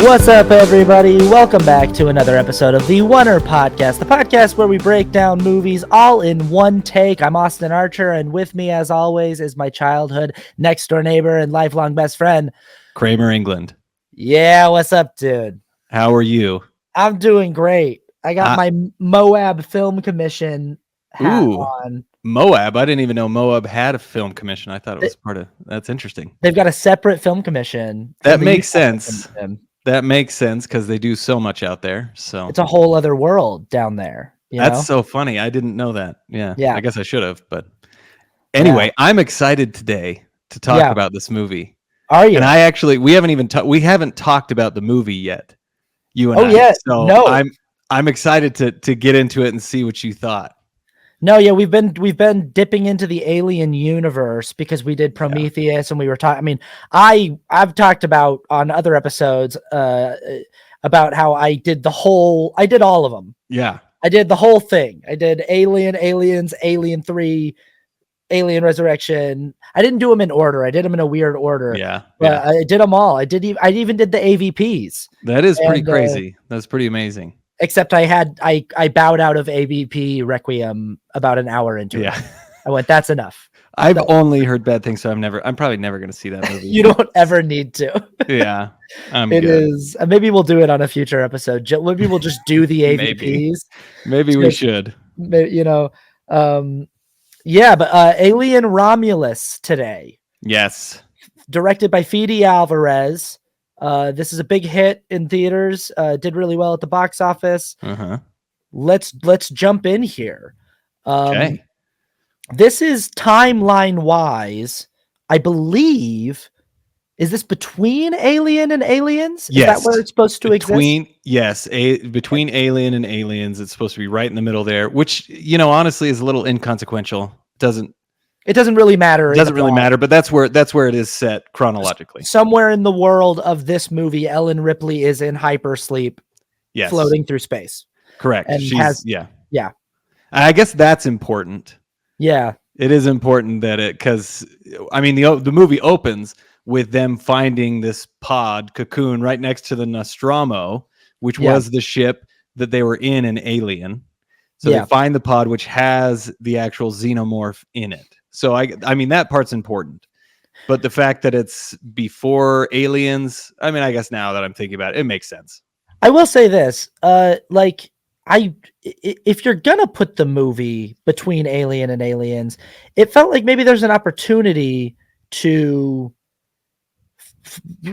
What's up, everybody? Welcome back to another episode of the Oneer Podcast, the podcast where we break down movies all in one take. I'm Austin Archer, and with me, as always, is my childhood next-door neighbor and lifelong best friend, Kramer England. Yeah, what's up, dude? How are you? I'm doing great. I got my Moab Film Commission hat on. Moab? I didn't even know Moab had a film commission. I thought it was part of... That's interesting. They've got a separate film commission. That makes sense. That makes sense because they do so much out there. So it's a whole other world down there. That's so funny. I didn't know that. Yeah. I guess I should have. But anyway, I'm excited today to talk about this movie. Are you? And we haven't talked about the movie yet. You and I. Yeah. So no. I'm excited to get into it and see what you thought. No, yeah, we've been dipping into the Alien universe because we did Prometheus and we were talking. I mean, I've talked about on other episodes about how I did all of them. Yeah, I did the whole thing. I did Alien, Aliens, Alien 3, Alien Resurrection. I didn't do them in order. I did them in a weird order. Yeah, but I did them all. I even did the AVPs. That is pretty crazy. That's pretty amazing. Except I bowed out of AVP Requiem about an hour into it. I went, that's enough. I've only heard bad things, so I'm probably never going to see that movie. You don't ever need to. Yeah, it is. Maybe we'll do it on a future episode. Maybe we'll just do the AVPs. Maybe we should. You know, but Alien Romulus today. Yes. Directed by Fede Alvarez. This is a big hit in theaters. Did really well at the box office. Let's jump in here. Okay. This is timeline wise, I believe. Is this between Alien and Aliens? Yes. Is that where it's supposed to exist? Yes. Between Alien and Aliens, it's supposed to be right in the middle there, which, honestly is a little inconsequential. It doesn't really matter. It doesn't really matter, but that's where it is set chronologically. Somewhere in the world of this movie, Ellen Ripley is in hypersleep, floating through space. Correct. And yeah. I guess that's important. Yeah, it is important that because the movie opens with them finding this pod cocoon right next to the Nostromo, which was the ship that they were in Alien. So they find the pod, which has the actual xenomorph in it. So I mean that part's important, but the fact that it's before Aliens, I guess now that I'm thinking about it, it makes sense. I will say this, if you're gonna put the movie between Alien and Aliens, it felt like maybe there's an opportunity to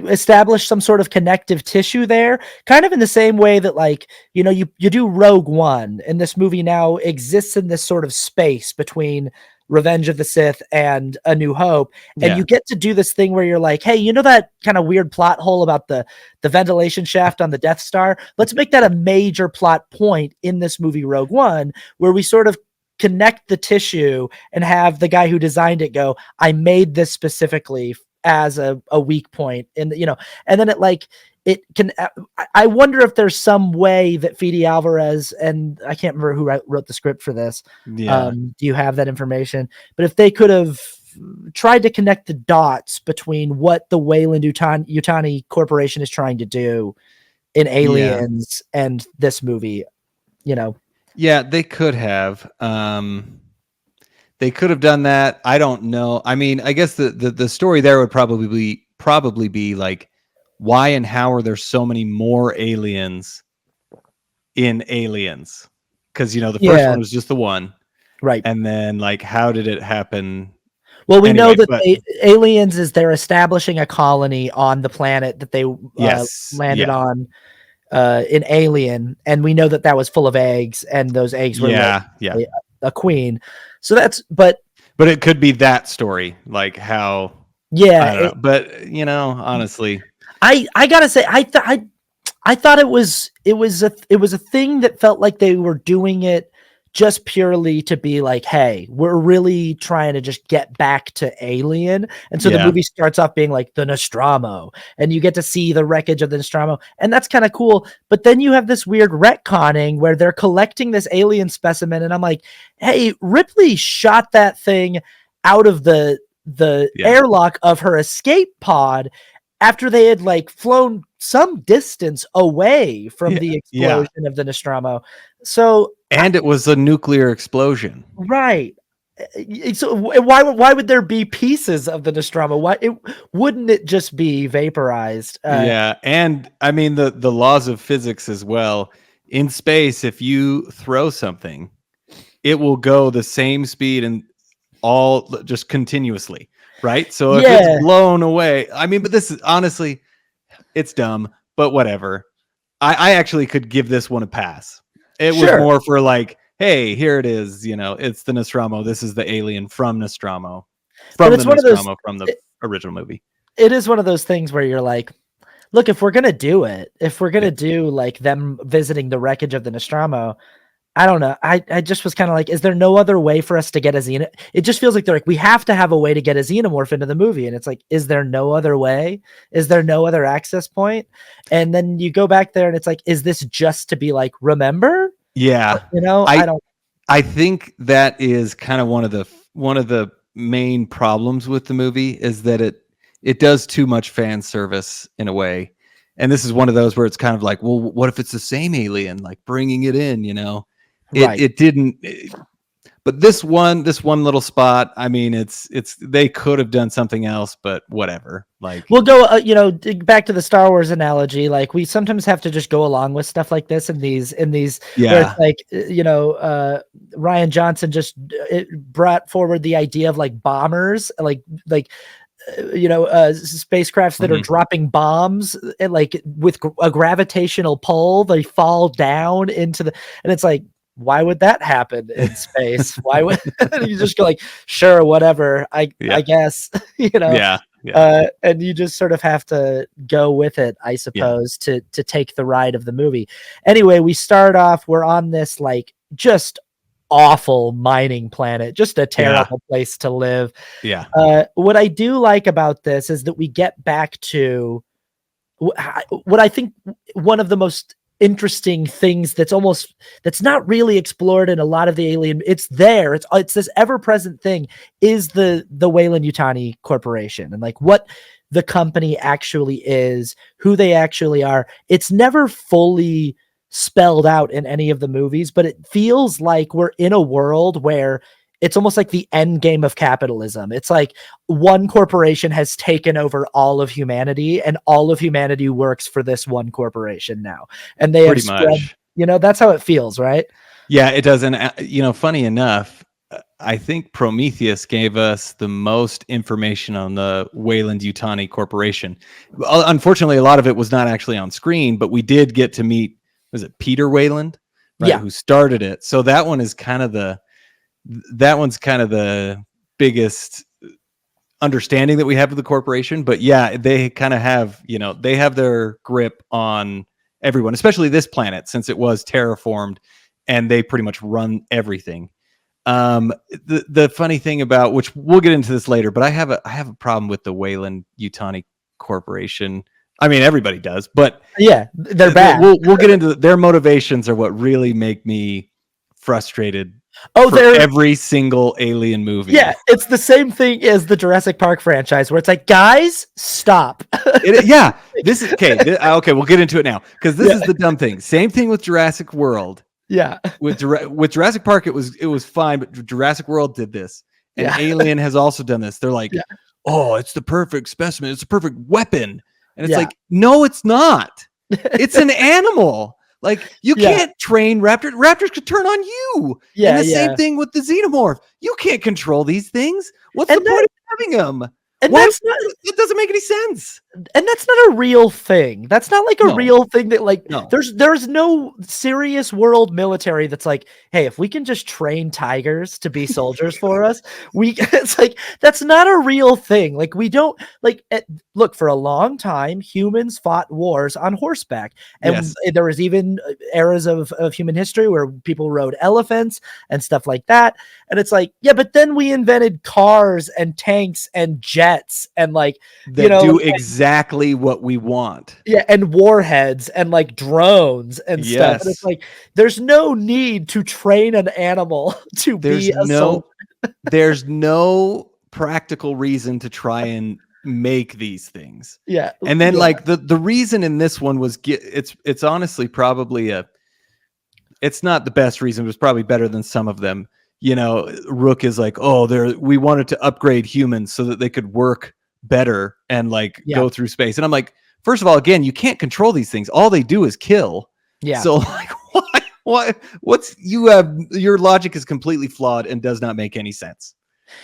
establish some sort of connective tissue there, kind of in the same way that you do Rogue One, and this movie now exists in this sort of space between Revenge of the Sith and A New Hope, and you get to do this thing where you're like, hey, that kind of weird plot hole about the ventilation shaft on the Death Star? Let's make that a major plot point in this movie Rogue One, where we sort of connect the tissue and have the guy who designed it go, I made this specifically as a weak point and then it can. I wonder if there's some way that Fede Alvarez, and I can't remember who wrote the script for this. Do you have that information? But if they could have tried to connect the dots between what the Wayland Utani Corporation is trying to do in Aliens and this movie, Yeah, they could have. They could have done that. I don't know. I guess the story there would probably be like, why and how are there so many more aliens in Aliens? Because the first one was just the one, right? And then how did it happen? Well, we know that Aliens is they're establishing a colony on the planet that they landed on in Alien, and we know that was full of eggs, and those eggs were a queen. So but it could be that story, like how. Yeah, but honestly. I gotta say, I thought it was a thing that felt like they were doing it just purely to be like, hey, we're really trying to just get back to Alien. And so the movie starts off being like the Nostromo, and you get to see the wreckage of the Nostromo, and that's kind of cool. But then you have this weird retconning where they're collecting this alien specimen, and I'm like, hey, Ripley shot that thing out of the airlock of her escape pod after they had flown some distance away from the Yeah. explosion of the Nostromo. So, And it was a nuclear explosion. right. So why would there be pieces of the Nostromo? Wouldn't it just be vaporized? Yeah, and I mean the laws of physics as well. In space, if you throw something, it will go the same speed and all just continuously, right? So if it's Yeah, blown away, I mean, but this is honestly, it's dumb, but whatever. I actually could give this one a pass. It was sure. more for like, hey, here it is, it's the Nostromo. This is the alien from Nostromo, But from the it's one of those. Nostromo, from the original movie. It is one of those things where you're like, look, if we're gonna do it, if we're Yeah. gonna do like them visiting the wreckage of the Nostromo, I don't know. I just was kind of like, is there no other way for us to get a xenomorph? It just feels like they're like, we have to have a way to get a xenomorph into the movie. And it's like, is there no other way? Is there no other access point? And then you go back there and it's like, is this just to be like, remember? Yeah. I don't. I think that is kind of one of the main problems with the movie is that it does too much fan service in a way. And this is one of those where it's kind of like, well, what if it's the same alien, like bringing it in, Right. It didn't, but this one little spot, I mean, it's they could have done something else, but whatever. Like, We'll go, back to the Star Wars analogy. Like we sometimes have to just go along with stuff like this in these, where it's yeah, like, Ryan Johnson just brought forward the idea of like bombers, spacecrafts that are Mhm. dropping bombs and like with a gravitational pull, they fall down into the, and it's like, why would that happen in space? Why would you just go like, sure, whatever, I yeah, guess, yeah, yeah, and you just sort of have to go with it, I yeah, suppose, to take the ride of the movie. Anyway, we start off, we're on this like just awful mining planet, just a yeah, terrible place to live. yeah, What I do like about this is that we get back to what I think one of the most interesting things that's not really explored in a lot of the alien. It's there. It's this ever present thing is the Wayland Utani Corporation and like what the company actually is, who they actually are. It's never fully spelled out in any of the movies, but it feels like we're in a world where it's almost like the end game of capitalism. It's like one corporation has taken over all of humanity and all of humanity works for this one corporation now. And they have pretty spread, much. that's how it feels, right? Yeah, it does. And, funny enough, I think Prometheus gave us the most information on the Wayland Utani Corporation. Unfortunately, a lot of it was not actually on screen, but we did get to meet, was it Peter Wayland, right, Yeah. who started it. So that one's kind of the biggest understanding that we have of the corporation. But yeah, they kind of have, they have their grip on everyone, especially this planet, since it was terraformed and they pretty much run everything. The funny thing about, which we'll get into this later, but I have a problem with the Wayland Utani Corporation. I mean, everybody does, but Yeah, they're bad. We'll get into their motivations are what really make me frustrated. Oh, for they're every single alien movie. yeah, it's the same thing as the Jurassic Park franchise where it's like, guys, stop. Yeah, this is okay. Okay, we'll get into it now because this is the dumb thing. Same thing with Jurassic World. Yeah. With Jurassic Park, it was fine, but Jurassic World did this, and Alien has also done this. They're like, oh, it's the perfect specimen. It's the perfect weapon, and it's like, no, it's not. It's an animal. Like, you can't train raptors. Raptors could turn on you. Yeah, and the same thing with the xenomorph. You can't control these things. What's the point of having them? And it doesn't make any sense. And that's not a real thing. That's not like a real thing that like there's no serious world military that's like, hey, if we can just train tigers to be soldiers for us, it's like that's not a real thing. Like we don't like look, for a long time humans fought wars on horseback. And there was even eras of human history where people rode elephants and stuff like that. And it's like, yeah, but then we invented cars and tanks and jets and like that do exactly what we want. Yeah, and warheads and like drones and stuff. And it's like there's no need to train an animal to be a soldier. There's no practical reason to try and make these things. Yeah. And then Yeah. like the reason in this one was it's honestly probably it's not the best reason, but it's probably better than some of them. You know, Rook is like, oh, we wanted to upgrade humans so that they could work better and like Yeah. go through space. And I'm like, first of all, again, you can't control these things. All they do is kill. Yeah. So like, what's your logic is completely flawed and does not make any sense.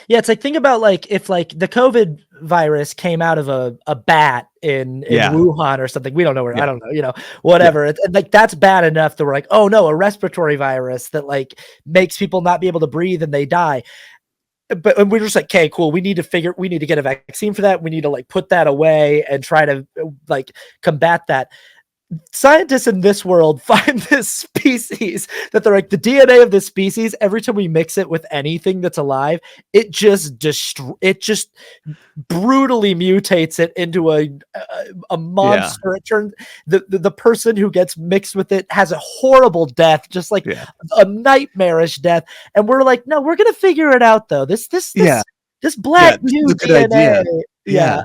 Yeah, it's like, think about like if like the COVID virus came out of a bat in Wuhan or something. We don't know where, I don't know, you know, whatever. It's like, that's bad enough that we're like, oh no, a respiratory virus that like makes people not be able to breathe and they die. But we're just like, okay, cool. We need to get a vaccine for that. We need to like put that away and try to like combat that. Scientists in this world find this species that they're like, the DNA of this species, every time we mix it with anything that's alive, it just brutally mutates it into a monster. It turns the person who gets mixed with it has a horrible death, just like a nightmarish death. And we're like, no, we're gonna figure it out though. This Black Goo DNA. Yeah.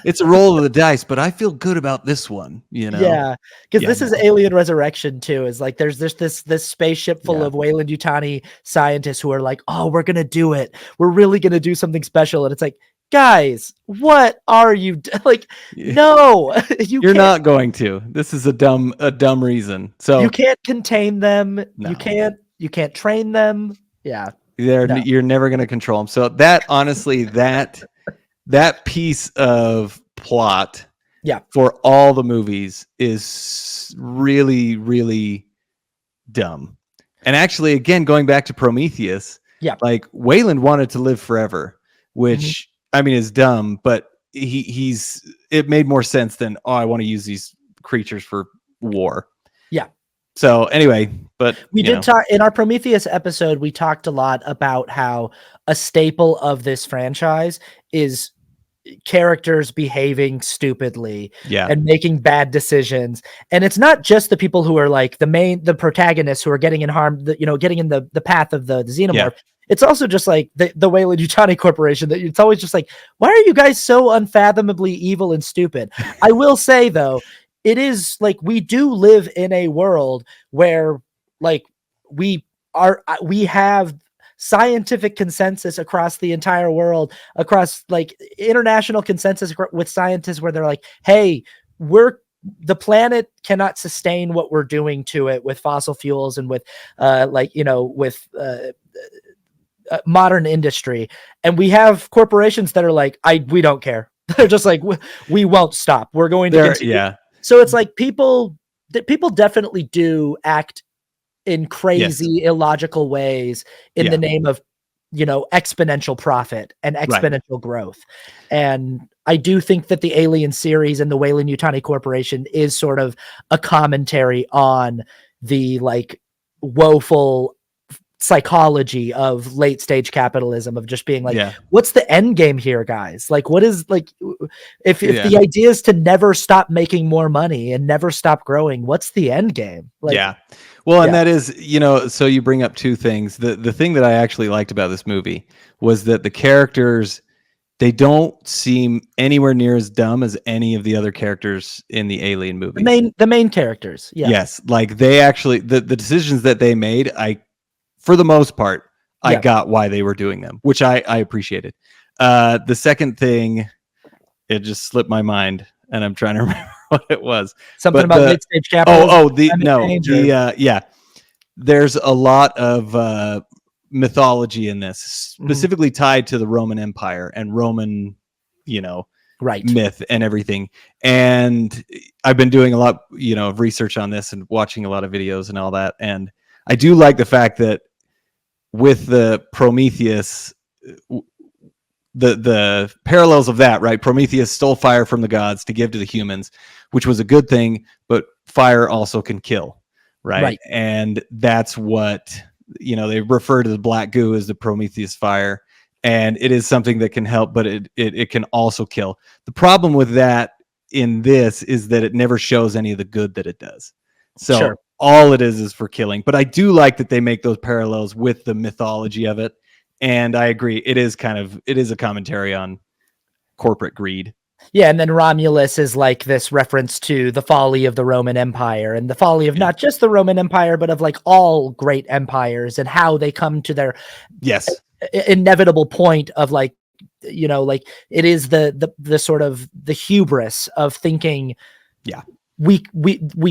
It's a roll of the dice, but I feel good about this one, you know. Yeah, because this is Alien Resurrection too. Is like there's this spaceship full of Wayland Utani scientists who are like, oh, we're gonna do it. We're really gonna do something special. And it's like, guys, what are you like? No, you're not going to. This is a dumb reason. So you can't contain them. No. You can't train them. Yeah, you're never gonna control them. So that honestly, that piece of plot for all the movies is really, really dumb. And actually, again, going back to Prometheus, like Wayland wanted to live forever, which I mean is dumb, but it made more sense than, oh, I want to use these creatures for war. Yeah. So anyway, but we did talk in our Prometheus episode, we talked a lot about how a staple of this franchise is characters behaving stupidly and making bad decisions. And it's not just the people who are like the protagonists who are getting in harm, getting in the path of the xenomorph. It's also just like the Wayland Utani Corporation, that it's always just like, why are you guys so unfathomably evil and stupid? I will say though, it is like, we do live in a world where like we have scientific consensus across the entire world, across like international consensus with scientists where they're like, hey, the planet cannot sustain what we're doing to it with fossil fuels and with modern industry. And we have corporations that are like, we don't care. They're just like, we won't stop. We're going to continue. So it's like people definitely do act in crazy, illogical ways in the name of, exponential profit and exponential growth. And I do think that the Alien series and the Wayland Utani Corporation is sort of a commentary on the like woeful psychology of late stage capitalism, of just being like, what's the end game here, guys? Like, what is like, if the idea is to never stop making more money and never stop growing, what's the end game? Like, well, and that is, so you bring up two things. The thing that I actually liked about this movie was that the characters, they don't seem anywhere near as dumb as any of the other characters in the Alien movies. The main characters. Yes. Like they actually, the decisions that they made, for the most part, I got why they were doing them, which I appreciated. The second thing, it just slipped my mind, and I'm trying to remember what it was. Something about late stage capitalism. There's a lot of mythology in this, specifically tied to the Roman Empire and Roman, myth and everything. And I've been doing a lot, of research on this and watching a lot of videos and all that. And I do like the fact that with the Prometheus, the parallels of that, right? Prometheus stole fire from the gods to give to the humans, which was a good thing, but fire also can kill, right? And that's what, they refer to the Black Goo as the Prometheus fire, and it is something that can help, but it can also kill. The problem with that in this is that it never shows any of the good that it does. So all it is for killing. But I do like that they make those parallels with the mythology of it. And I agree. It is a commentary on corporate greed. Yeah, and then Romulus is like this reference to the folly of the Roman Empire and the folly of not just the Roman Empire, but of like all great empires and how they come to their inevitable point of like, you know, like it is the sort of the hubris of thinking, we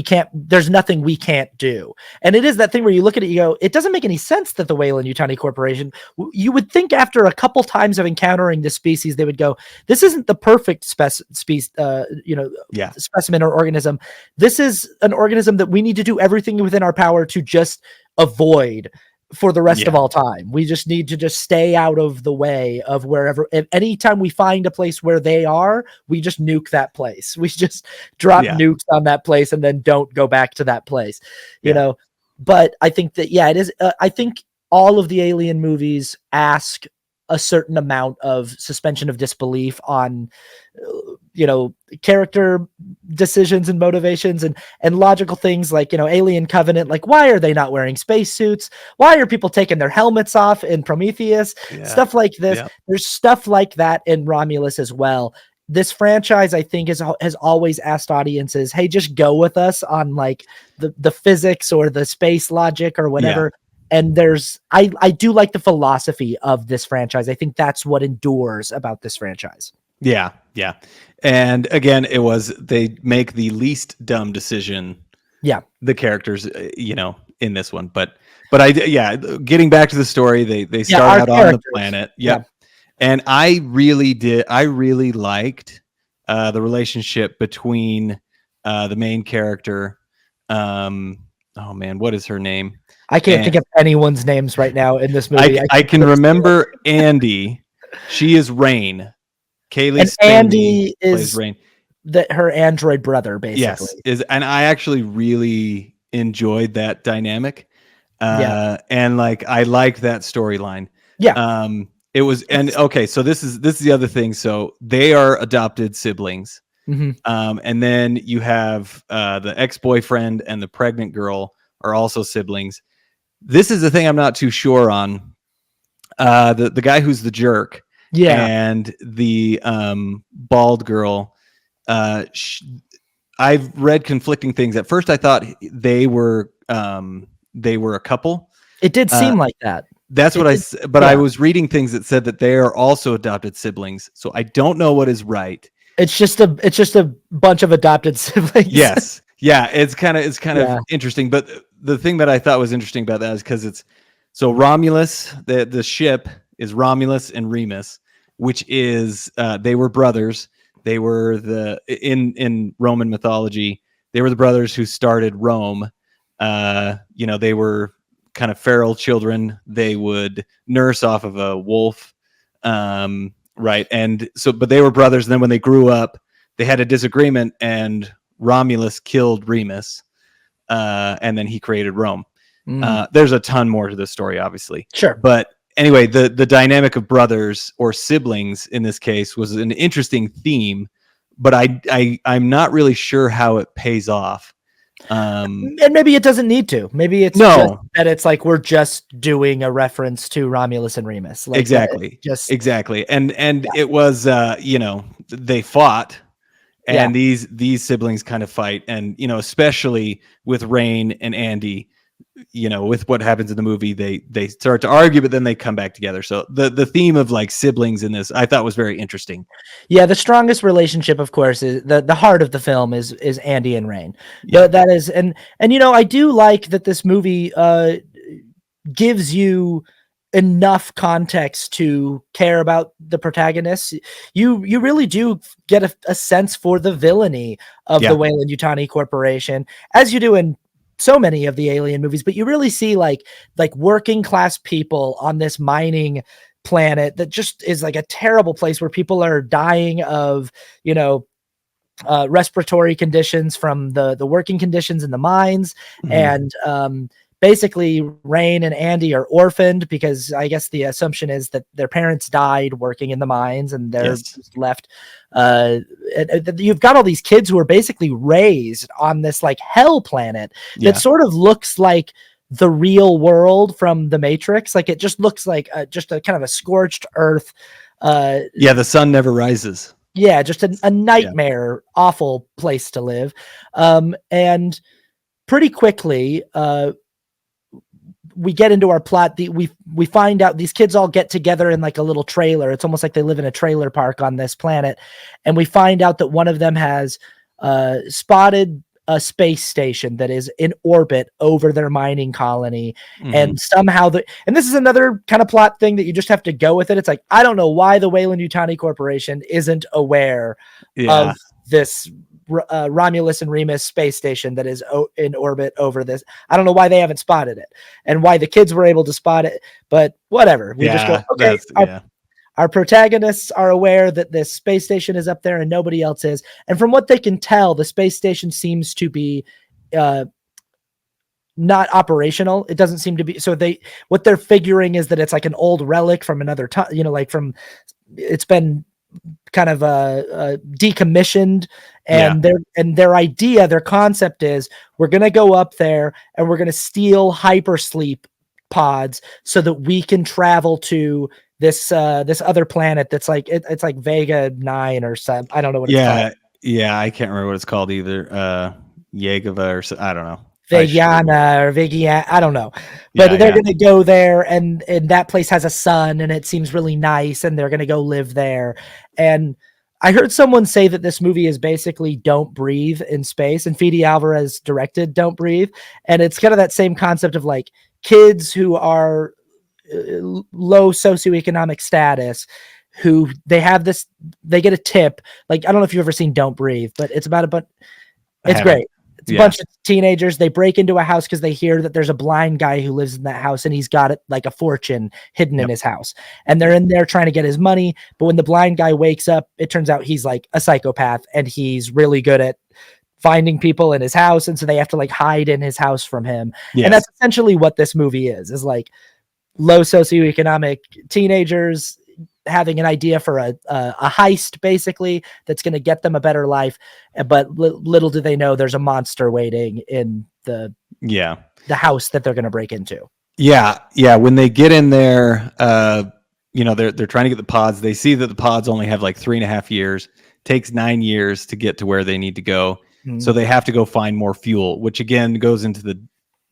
can't, there's nothing we can't do. And it is that thing where you look at it, you go, it doesn't make any sense that the Weyland-Yutani Corporation, you would think after a couple times of encountering this species, they would go, this isn't the perfect specimen or organism. This is an organism that we need to do everything within our power to just avoid for the rest of all time. We just need to just stay out of the way of wherever, anytime we find a place where they are, we just nuke that place. We just drop nukes on that place and then don't go back to that place, you know? But I think that, it is, I think all of the Alien movies ask a certain amount of suspension of disbelief on, character decisions and motivations and logical things like, Alien Covenant, like, why are they not wearing spacesuits? Why are people taking their helmets off in Prometheus? Stuff like this. There's stuff like that in Romulus as well. This franchise, I think, has always asked audiences, hey, just go with us on like the physics or the space logic or whatever. And I do like the philosophy of this franchise. I think that's what endures about this franchise. Yeah. And again, they make the least dumb decision. Yeah. The characters, in this one, but getting back to the story, they start out on the planet. Yeah. And I really liked the relationship between the main character. Oh man, what is her name? I can't think of anyone's names right now in this movie. I can remember Andy. She is Rain. Kaylee and Andy is Rain. Her android brother, basically. Yes, and I actually really enjoyed that dynamic. And like I liked that storyline. Yeah. It was, and okay, so this is the other thing. So they are adopted siblings. Mm-hmm. And then you have the ex-boyfriend and the pregnant girl are also siblings. This is the thing I'm not too sure on. The guy who's the jerk, and the bald girl. I've read conflicting things. At first, I thought they were a couple. It did seem like that. That's what I was reading things that said that they are also adopted siblings. So I don't know what is right. It's just a bunch of adopted siblings. Yes. Yeah. It's kind of interesting. But the thing that I thought was interesting about that is because so Romulus, the ship is Romulus and Remus, which is, they were brothers. They were in Roman mythology, they were the brothers who started Rome. They were kind of feral children. They would nurse off of a wolf. Right. And so, but they were brothers. And then when they grew up, they had a disagreement and Romulus killed Remus. And then he created Rome. There's a ton more to this story, obviously. Sure. But anyway, the dynamic of brothers or siblings in this case was an interesting theme, but I'm not really sure how it pays off. And maybe it doesn't need to. Maybe it's just that it's like we're just doing a reference to Romulus and Remus. Like exactly. Exactly. And it was they fought, and these siblings kind of fight, and especially with Rain and Andy, with what happens in the movie, they start to argue, but then they come back together. So the theme of like siblings in this, I thought was very interesting. Yeah, the strongest relationship, of course, is the heart of the film is Andy and Rain. Yeah. That is, and I do like that this movie gives you enough context to care about the protagonists. You really do get a sense for the villainy of the Weyland-Yutani Corporation, as you do in so many of the Alien movies, but you really see like working class people on this mining planet that just is like a terrible place where people are dying of, respiratory conditions from the working conditions in the mines. Mm-hmm. And basically Rain and Andy are orphaned because I guess the assumption is that their parents died working in the mines and they're left. You've got all these kids who are basically raised on this like hell planet that sort of looks like the real world from the Matrix. Like it just looks like just a kind of a scorched earth. The sun never rises. Yeah, just a Yeah. nightmare, awful place to live. And pretty quickly, we get into our plot. We find out these kids all get together in like a little trailer. It's almost like they live in a trailer park on this planet, and we find out that one of them has spotted a space station that is in orbit over their mining colony. And somehow and this is another kind of plot thing that you just have to go with it. It's like, I don't know why the Wayland Utani Corporation isn't aware of this Romulus and Remus space station that is in orbit over this. I don't know why they haven't spotted it and why the kids were able to spot it, but whatever. We just go, okay, our protagonists are aware that this space station is up there and nobody else is. And from what they can tell, the space station seems to be not operational. It doesn't seem to be. So what they're figuring is that it's like an old relic from another time, like it's been kind of decommissioned, and their concept is, we're going to go up there and we're going to steal hypersleep pods so that we can travel to this other planet that's like it's like Vega 9 or something. I don't know what it's called. Yeah, I can't remember what it's called either. Yegova or I don't know. Vegiana or Vegia, I don't know. But they're going to go there, and that place has a sun, and it seems really nice, and they're going to go live there. And I heard someone say that this movie is basically Don't Breathe in space, and Fede Alvarez directed Don't Breathe. And it's kind of that same concept of like kids who are low socioeconomic status, who they get a tip. Like, I don't know if you've ever seen Don't Breathe, but it's it's great. It's a bunch of teenagers. They break into a house because they hear that there's a blind guy who lives in that house, and he's got like a fortune hidden in his house. And they're in there trying to get his money. But when the blind guy wakes up, it turns out he's like a psychopath, and he's really good at finding people in his house. And so they have to like hide in his house from him. And that's essentially what this movie is like low socioeconomic teenagers having an idea for a heist, basically, that's going to get them a better life. But little do they know there's a monster waiting in the house that they're going to break into. Yeah. When they get in there, they're trying to get the pods. They see that the pods only have like 3.5 years. Takes 9 years to get to where they need to go. So they have to go find more fuel, which again goes into the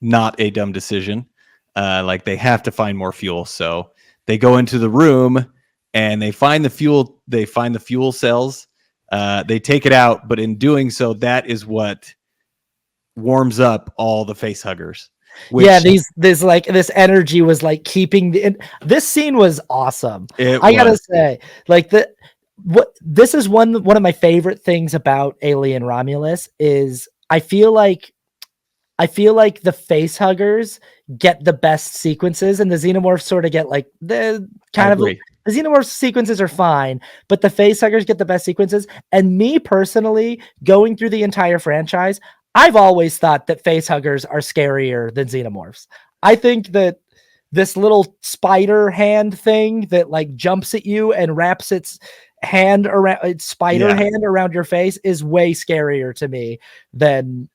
not a dumb decision. Like they have to find more fuel. So they go into the room and they find the fuel. They find the fuel cells. They take it out, but in doing so, that is what warms up all the face huggers. This energy was like keeping this scene was awesome. I gotta say, like this is one of my favorite things about Alien Romulus is I feel like the face huggers get the best sequences, and the xenomorphs sort of get like the xenomorph sequences are fine, but the face huggers get the best sequences. And me personally, going through the entire franchise, I've always thought that face huggers are scarier than xenomorphs. I think that this little spider hand thing that like jumps at you and wraps its hand around hand around your face is way scarier to me than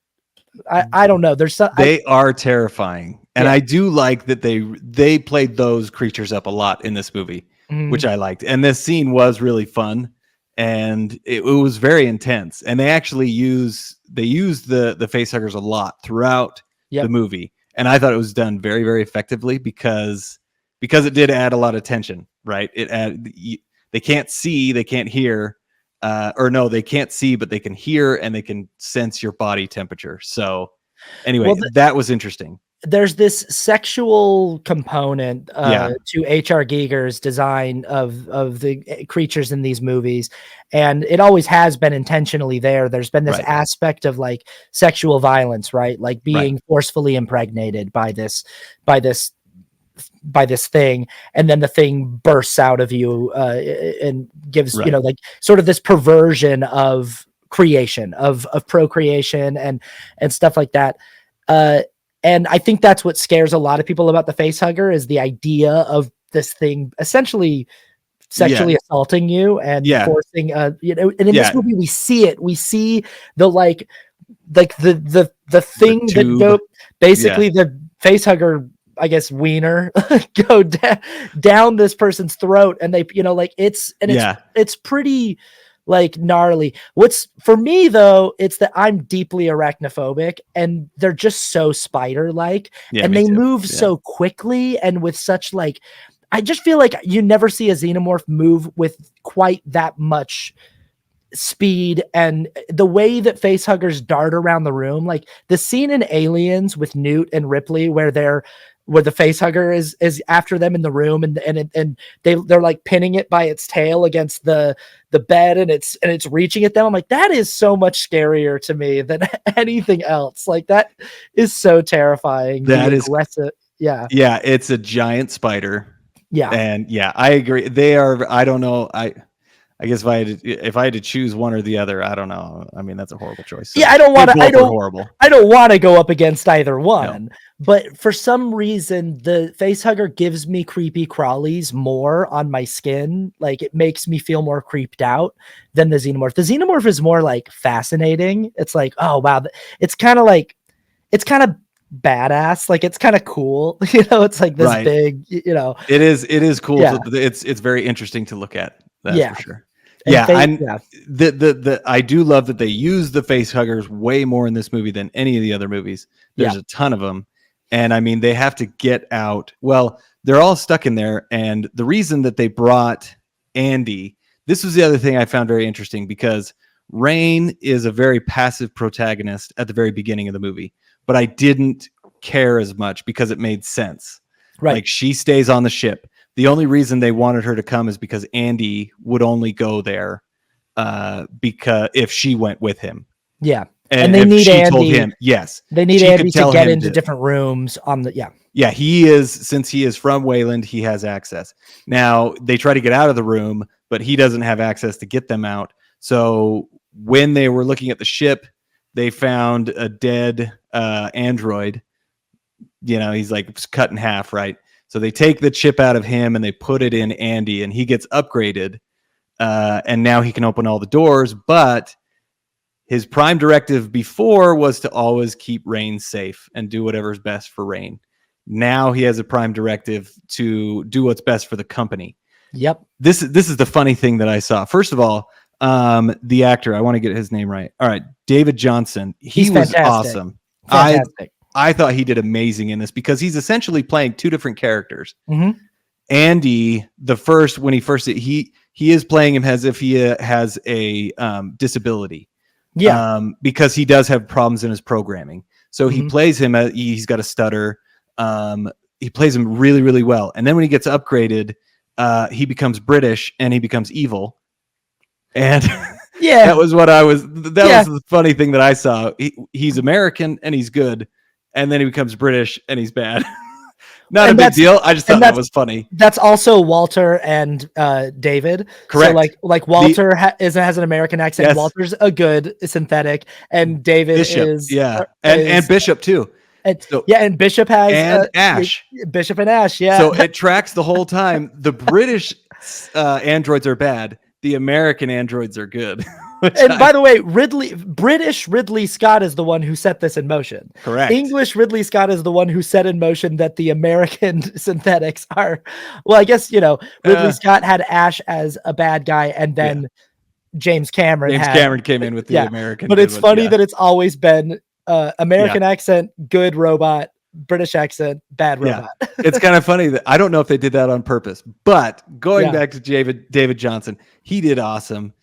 I don't know. They are terrifying. And I do like that they played those creatures up a lot in this movie, which I liked. And this scene was really fun, and it was very intense. And they actually use the face huggers a lot throughout the movie. And I thought it was done very, very effectively because it did add a lot of tension, right? They can't see, they can't hear, they can't see, but they can hear and they can sense your body temperature. So anyway, that was interesting. There's this sexual component to H.R. Giger's design of the creatures in these movies. And it always has been intentionally there. There's been this aspect of like sexual violence, right? Like being forcefully impregnated by this thing, and then the thing bursts out of you and gives like sort of this perversion of creation, of procreation and stuff like that. And I think that's what scares a lot of people about the face hugger is the idea of this thing essentially sexually assaulting you and forcing and in this movie we see it. We see the the thing that go basically the face hugger, I guess, wiener go down this person's throat, and they it's pretty like gnarly. What's for me though, it's that I'm deeply arachnophobic and they're just so spider-like and me they too. move so quickly and with such like, I just feel like you never see a xenomorph move with quite that much speed, and the way that facehuggers dart around the room, like the scene in Aliens with Newt and Ripley where the facehugger is after them in the room and they're like pinning it by its tail against the bed and it's reaching at them. I'm like, that is so much scarier to me than anything else. Like that is so terrifying. That is aggressive. Yeah. Yeah, it's a giant spider. Yeah. And yeah, I agree. They are, I don't know. I guess if I had to choose one or the other, I don't know. I mean, that's a horrible choice. So yeah, I don't want to. I don't want to go up against either one. No. But for some reason, the facehugger gives me creepy crawlies more on my skin. Like it makes me feel more creeped out than the xenomorph. The xenomorph is more like fascinating. It's like, oh wow, it's kind of badass. Like it's kind of cool. It's like this big. It is cool. Yeah. It's very interesting to look at. That's for sure. And I do love that they use the face huggers way more in this movie than any of the other movies. There's a ton of them. And I mean, they have to get out. Well, they're all stuck in there. And the reason that they brought Andy, this was the other thing I found very interesting, because Rain is a very passive protagonist at the very beginning of the movie, but I didn't care as much because it made sense. Right. Like she stays on the ship. The only reason they wanted her to come is because Andy would only go there because if she went with him. Yeah. And they need Andy. Told him, yes. They need Andy to get into different rooms on the, Yeah, since he is from Wayland, he has access. Now, they try to get out of the room, but he doesn't have access to get them out. So when they were looking at the ship, they found a dead android. He's like cut in half, right? So they take the chip out of him and they put it in Andy, and he gets upgraded. And now he can open all the doors, but his prime directive before was to always keep Rain safe and do whatever's best for Rain. Now he has a prime directive to do what's best for the company. Yep. This is the funny thing that I saw. First of all, the actor, I want to get his name right. All right, David Johnson. He was awesome. Fantastic. I thought he did amazing in this because he's essentially playing two different characters. Mm-hmm. Andy, he is playing him as if he has a disability. Yeah. Because he does have problems in his programming. So he plays him, he's got a stutter. He plays him really, really well. And then when he gets upgraded, he becomes British and he becomes evil. And that was was the funny thing that I saw. He's American and he's good. And then he becomes British and he's bad. Not a big deal. I just thought that was funny. That's also Walter and David. Correct. So like Walter has an American accent. Yes. Walter's a good synthetic, and David Bishop, is and Bishop too. And, and Bishop has Ash. Bishop and Ash. Yeah. So it tracks the whole time. The British androids are bad. The American androids are good. And by the way, British Ridley Scott is the one who set this in motion. Correct. English Ridley Scott is the one who set in motion that the American synthetics are. Well, I guess, Ridley Scott had Ash as a bad guy, and then James Cameron came in with the American. But it's funny that it's always been American accent, good robot, British accent, bad robot. Yeah. It's kind of funny that I don't know if they did that on purpose, but going back to David Johnson, he did awesome.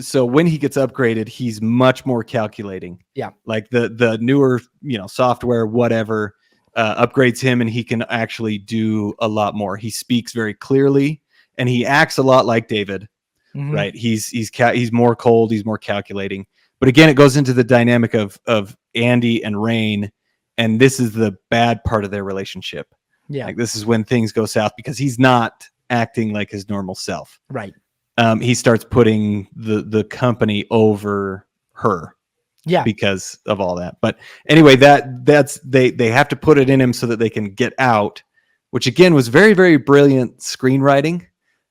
So when he gets upgraded, he's much more calculating. Yeah. Like the newer, software, whatever, upgrades him and he can actually do a lot more. He speaks very clearly and he acts a lot like David, right? He's more cold. He's more calculating, but again, it goes into the dynamic of Andy and Rain. And this is the bad part of their relationship. Yeah. Like this is when things go south because he's not acting like his normal self. Right. He starts putting the company over her. Yeah. Because of all that. But anyway, that's they have to put it in him so that they can get out, which again was very, very brilliant screenwriting.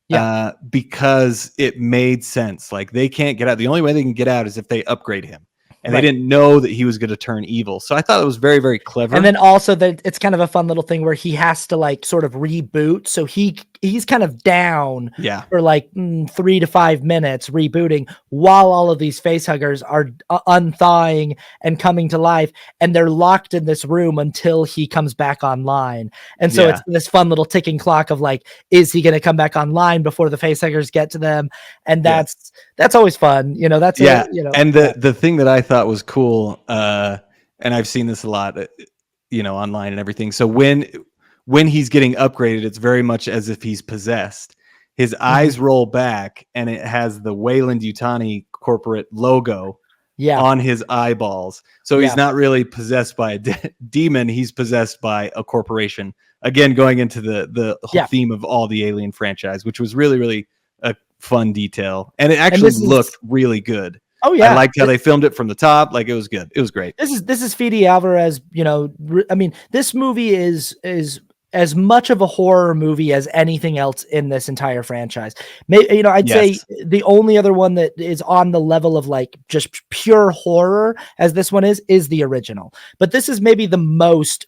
Yeah. Because it made sense. Like they can't get out. The only way they can get out is if they upgrade him. And they didn't know that he was going to turn evil. So I thought it was very, very clever. And then also that it's kind of a fun little thing where he has to like sort of reboot. So he he's kind of down Yeah. for like 3 to 5 minutes rebooting while all of these face huggers are unthawing and coming to life, and they're locked in this room until he comes back online. And so it's this fun little ticking clock of like, is he going to come back online before the face huggers get to them? And that's always fun. You know, that's and the thing that I thought was cool, and I've seen this a lot, you know, online and everything. So when he's getting upgraded, it's very much as if he's possessed. His eyes roll back, and it has the Wayland Utani corporate logo on his eyeballs. So he's not really possessed by a demon. He's possessed by a corporation. Again, going into the whole theme of all the Alien franchise, which was really, really a fun detail. And it actually looked really good. Oh yeah, I liked how they filmed it from the top. Like, it was good. It was great. This is Fede Alvarez. You know, I mean, this movie is as much of a horror movie as anything else in this entire franchise. You know, I'd say the only other one that is on the level of like just pure horror as this one is the original. But this is maybe the most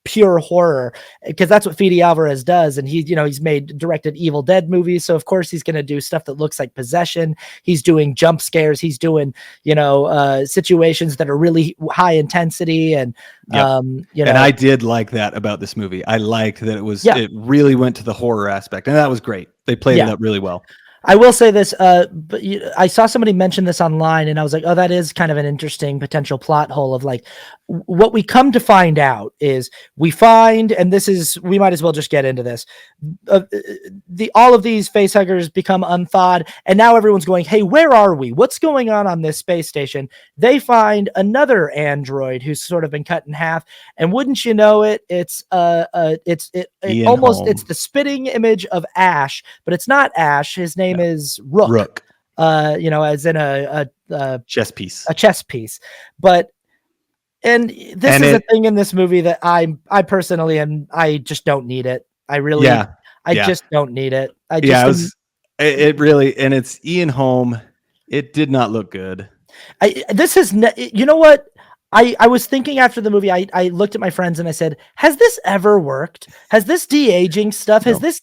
pure horror, because that's what Fede Alvarez does. And he, you know, he's directed Evil Dead movies, so of course he's going to do stuff that looks like possession. He's doing jump scares, he's doing, you know, situations that are really high intensity, and you know. And I did like that about this movie. I liked that it really went to the horror aspect, and that was great. They played it up really well. I will say this, but I saw somebody mention this online, and I was like, oh, that is kind of an interesting potential plot hole of like, what we come to find out is we might as well just get into this. All of these face huggers become unthawed, and now everyone's going, hey, where are we? What's going on this space station? They find another android who's sort of been cut in half, and wouldn't you know it, it's the spitting image of Ash, but it's not Ash. His name is Rook. You know, as in a chess piece. A chess piece. But this is a thing in this movie that I personally I just don't need it. I really just don't need it. It really, and it's Ian Holm. It did not look good. You know what? I was thinking after the movie, I looked at my friends and I said, has this ever worked? Has this de-aging stuff, has this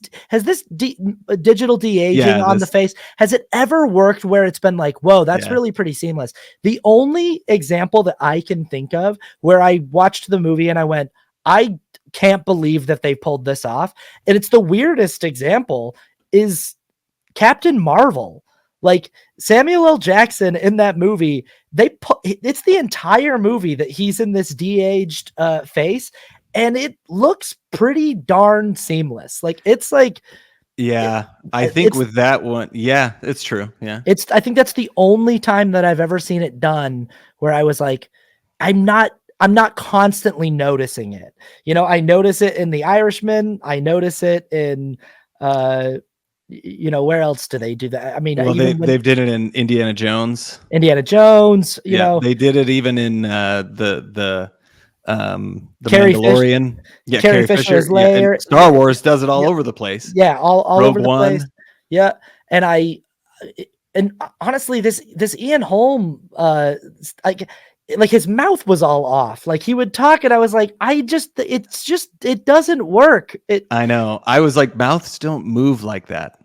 digital de-aging on the face, has it ever worked where it's been like, whoa, that's really pretty seamless? The only example that I can think of where I watched the movie and I went, I can't believe that they pulled this off, and it's the weirdest example, is Captain Marvel. Like, Samuel L. Jackson in that movie, it's the entire movie that he's in this de-aged face, and it looks pretty darn seamless. Like, it's like, I think with that one, it's true. I think that's the only time that I've ever seen it done where I was like, I'm not constantly noticing it. You know, I notice it in The Irishman. I notice it in, you know, where else do they do that? I mean, they've did it in Indiana Jones. You know, they did it even in the Carrie Mandalorian. Carrie Fisher's lair. Star Wars does it all over the place. All Rogue over the One. place. And honestly, this Ian Holm, like his mouth was all off. Like, he would talk and I was like, it doesn't work. I know. I was like, mouths don't move like that.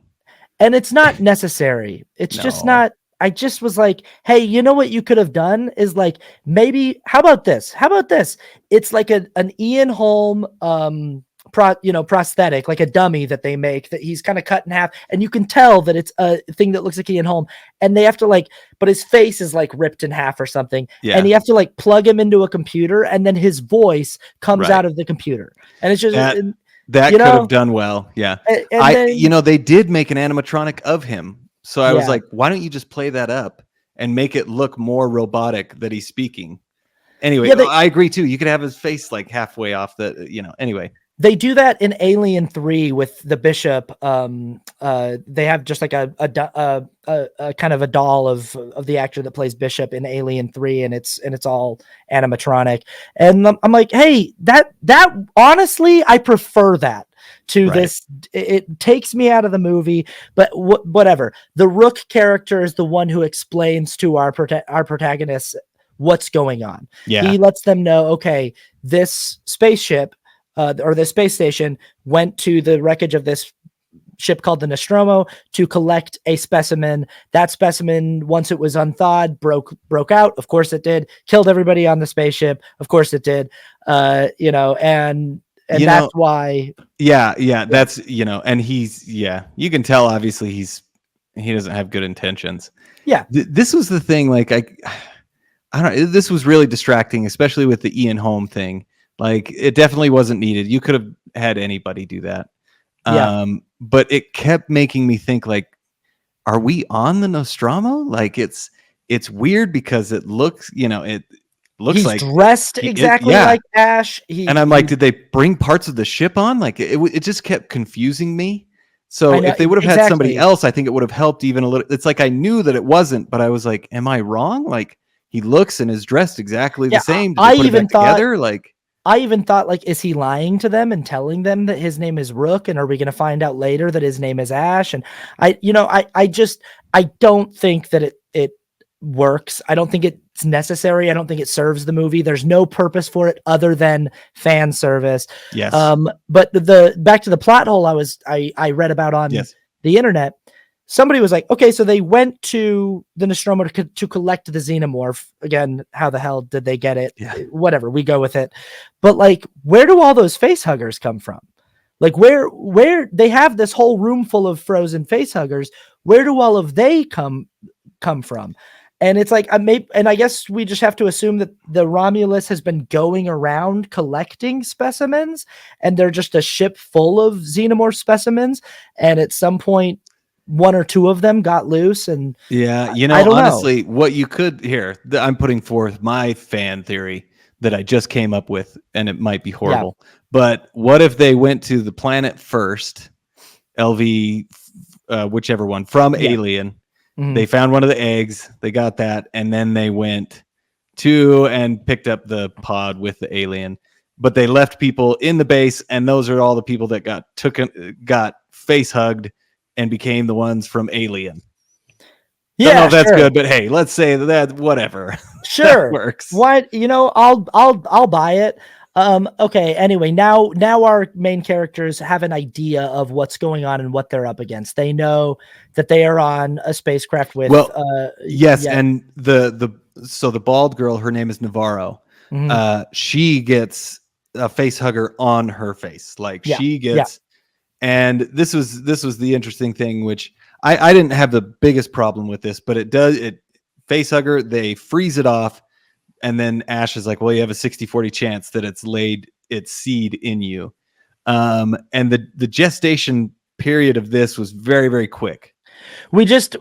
And it's not necessary. It's just not. I just was like, hey, you know what you could have done is like, maybe, how about this? It's like an Ian Holm prosthetic, like a dummy that they make that he's kind of cut in half, and you can tell that it's a thing that looks like Ian Holm, and they have to but his face is like ripped in half or something, and you have to like plug him into a computer, and then his voice comes out of the computer, and it's just that could have done well. And they did make an animatronic of him, so I was like, why don't you just play that up and make it look more robotic that he's speaking? Anyway, I agree too. You could have his face like halfway off anyway. They do that in Alien 3 with the Bishop. They have just like a kind of a doll of the actor that plays Bishop in Alien 3, and it's all animatronic. And I'm like, hey, that honestly, I prefer that to this. It takes me out of the movie, but whatever. The Rook character is the one who explains to our protagonists what's going on. He lets them know, okay, this spaceship or the space station went to the wreckage of this ship called the Nostromo to collect a specimen. That specimen, once it was unthawed, broke out. Of course it did. Killed everybody on the spaceship. Of course it did. And that's why. Yeah. That's, and you can tell obviously he doesn't have good intentions. Yeah. This was the thing. Like I don't know. This was really distracting, especially with the Ian Holm thing. Like it definitely wasn't needed. You could have had anybody do that. Yeah. But it kept making me think, like, are we on the Nostromo? Like it's weird because it looks, he's like dressed exactly like Ash. And I'm like, did they bring parts of the ship on? Like it just kept confusing me. So if they would have had somebody else, I think it would have helped even a little. It's like I knew that it wasn't, but I was like, am I wrong? Like he looks and is dressed exactly the same. Did they put it back together? Like I even thought, like, is he lying to them and telling them that his name is Rook? And are we going to find out later that his name is Ash? And I don't think that it works. I don't think it's necessary. I don't think it serves the movie. There's no purpose for it other than fan service. Yes. But the back to the plot hole I read about on the internet. Somebody was like, okay, so they went to the Nostromo to collect the xenomorph. Again, how the hell did they get it? Yeah. Whatever, we go with it. But like, where do all those face huggers come from? Like where they have this whole room full of frozen face huggers. Where do all of they come from? And it's like, I guess we just have to assume that the Romulus has been going around collecting specimens, and they're just a ship full of xenomorph specimens. And at some point, one or two of them got loose. And I don't honestly know. What you could here, I'm putting forth my fan theory that I just came up with, and it might be horrible. Yeah. But what if they went to the planet first, LV, whichever one, from Alien? Mm-hmm. They found one of the eggs, they got that, and then they went to and picked up the pod with the alien. But they left people in the base, and those are all the people that got face hugged and became the ones from Alien. Yeah, don't know if that's good, but hey, let's say that whatever. Sure, that works. What I'll buy it. Okay. Anyway, now our main characters have an idea of what's going on and what they're up against. They know that they are on a spacecraft with. Yes, and the bald girl, her name is Navaro. Mm-hmm. She gets a face hugger on her face, like she gets. And this was the interesting thing, which I didn't have the biggest problem with this, but it face hugger, they freeze it off. And then Ash is like, well, you have a 60-40 chance that it's laid its seed in you. And the gestation period of this was very, very quick. We just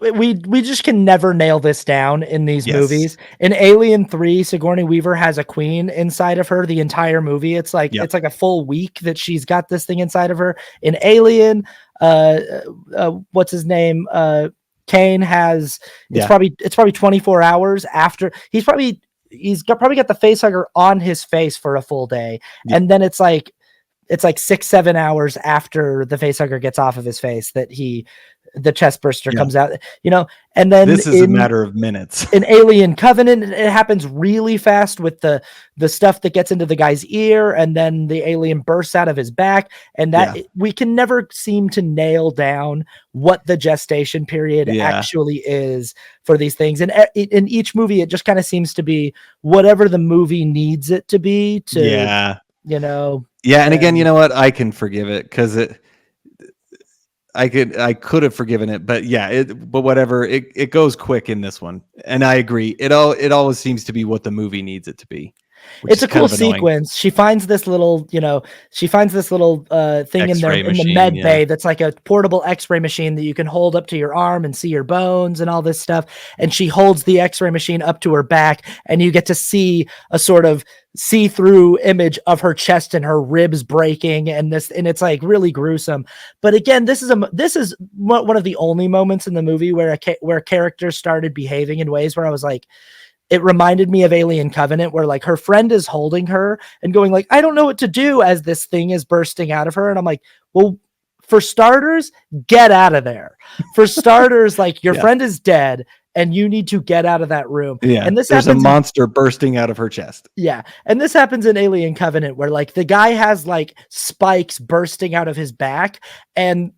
can never nail this down in these movies. In Alien 3, Sigourney Weaver has a queen inside of her the entire movie. It's like it's like a full week that she's got this thing inside of her. In Alien, what's his name? Kane has it's probably 24 hours after he's probably got the face hugger on his face for a full day. And then it's like 6-7 hours after the face hugger gets off of his face that the chest burster comes out, and then this is a matter of minutes. In Alien Covenant, it happens really fast with the stuff that gets into the guy's ear, and then the alien bursts out of his back, and that we can never seem to nail down what the gestation period actually is for these things. And in each movie, it just kind of seems to be whatever the movie needs it to be to, and again, you know what? I can forgive it because I could have forgiven it, but but whatever. It goes quick in this one, and I agree. It always seems to be what the movie needs it to be. It's a cool sequence. She finds this little, thing in the med bay that's like a portable X-ray machine that you can hold up to your arm and see your bones and all this stuff. And she holds the X-ray machine up to her back, and you get to see a sort of see-through image of her chest and her ribs breaking, and it's like really gruesome. But again, this is one of the only moments in the movie where characters started behaving in ways where I was like, it reminded me of Alien Covenant, where like her friend is holding her and going like, I don't know what to do as this thing is bursting out of her. And I'm like, well, for starters, get out of there. For starters, like your friend is dead and you need to get out of that room. Yeah. And there's a monster bursting out of her chest. Yeah. And this happens in Alien Covenant, where like the guy has like spikes bursting out of his back, and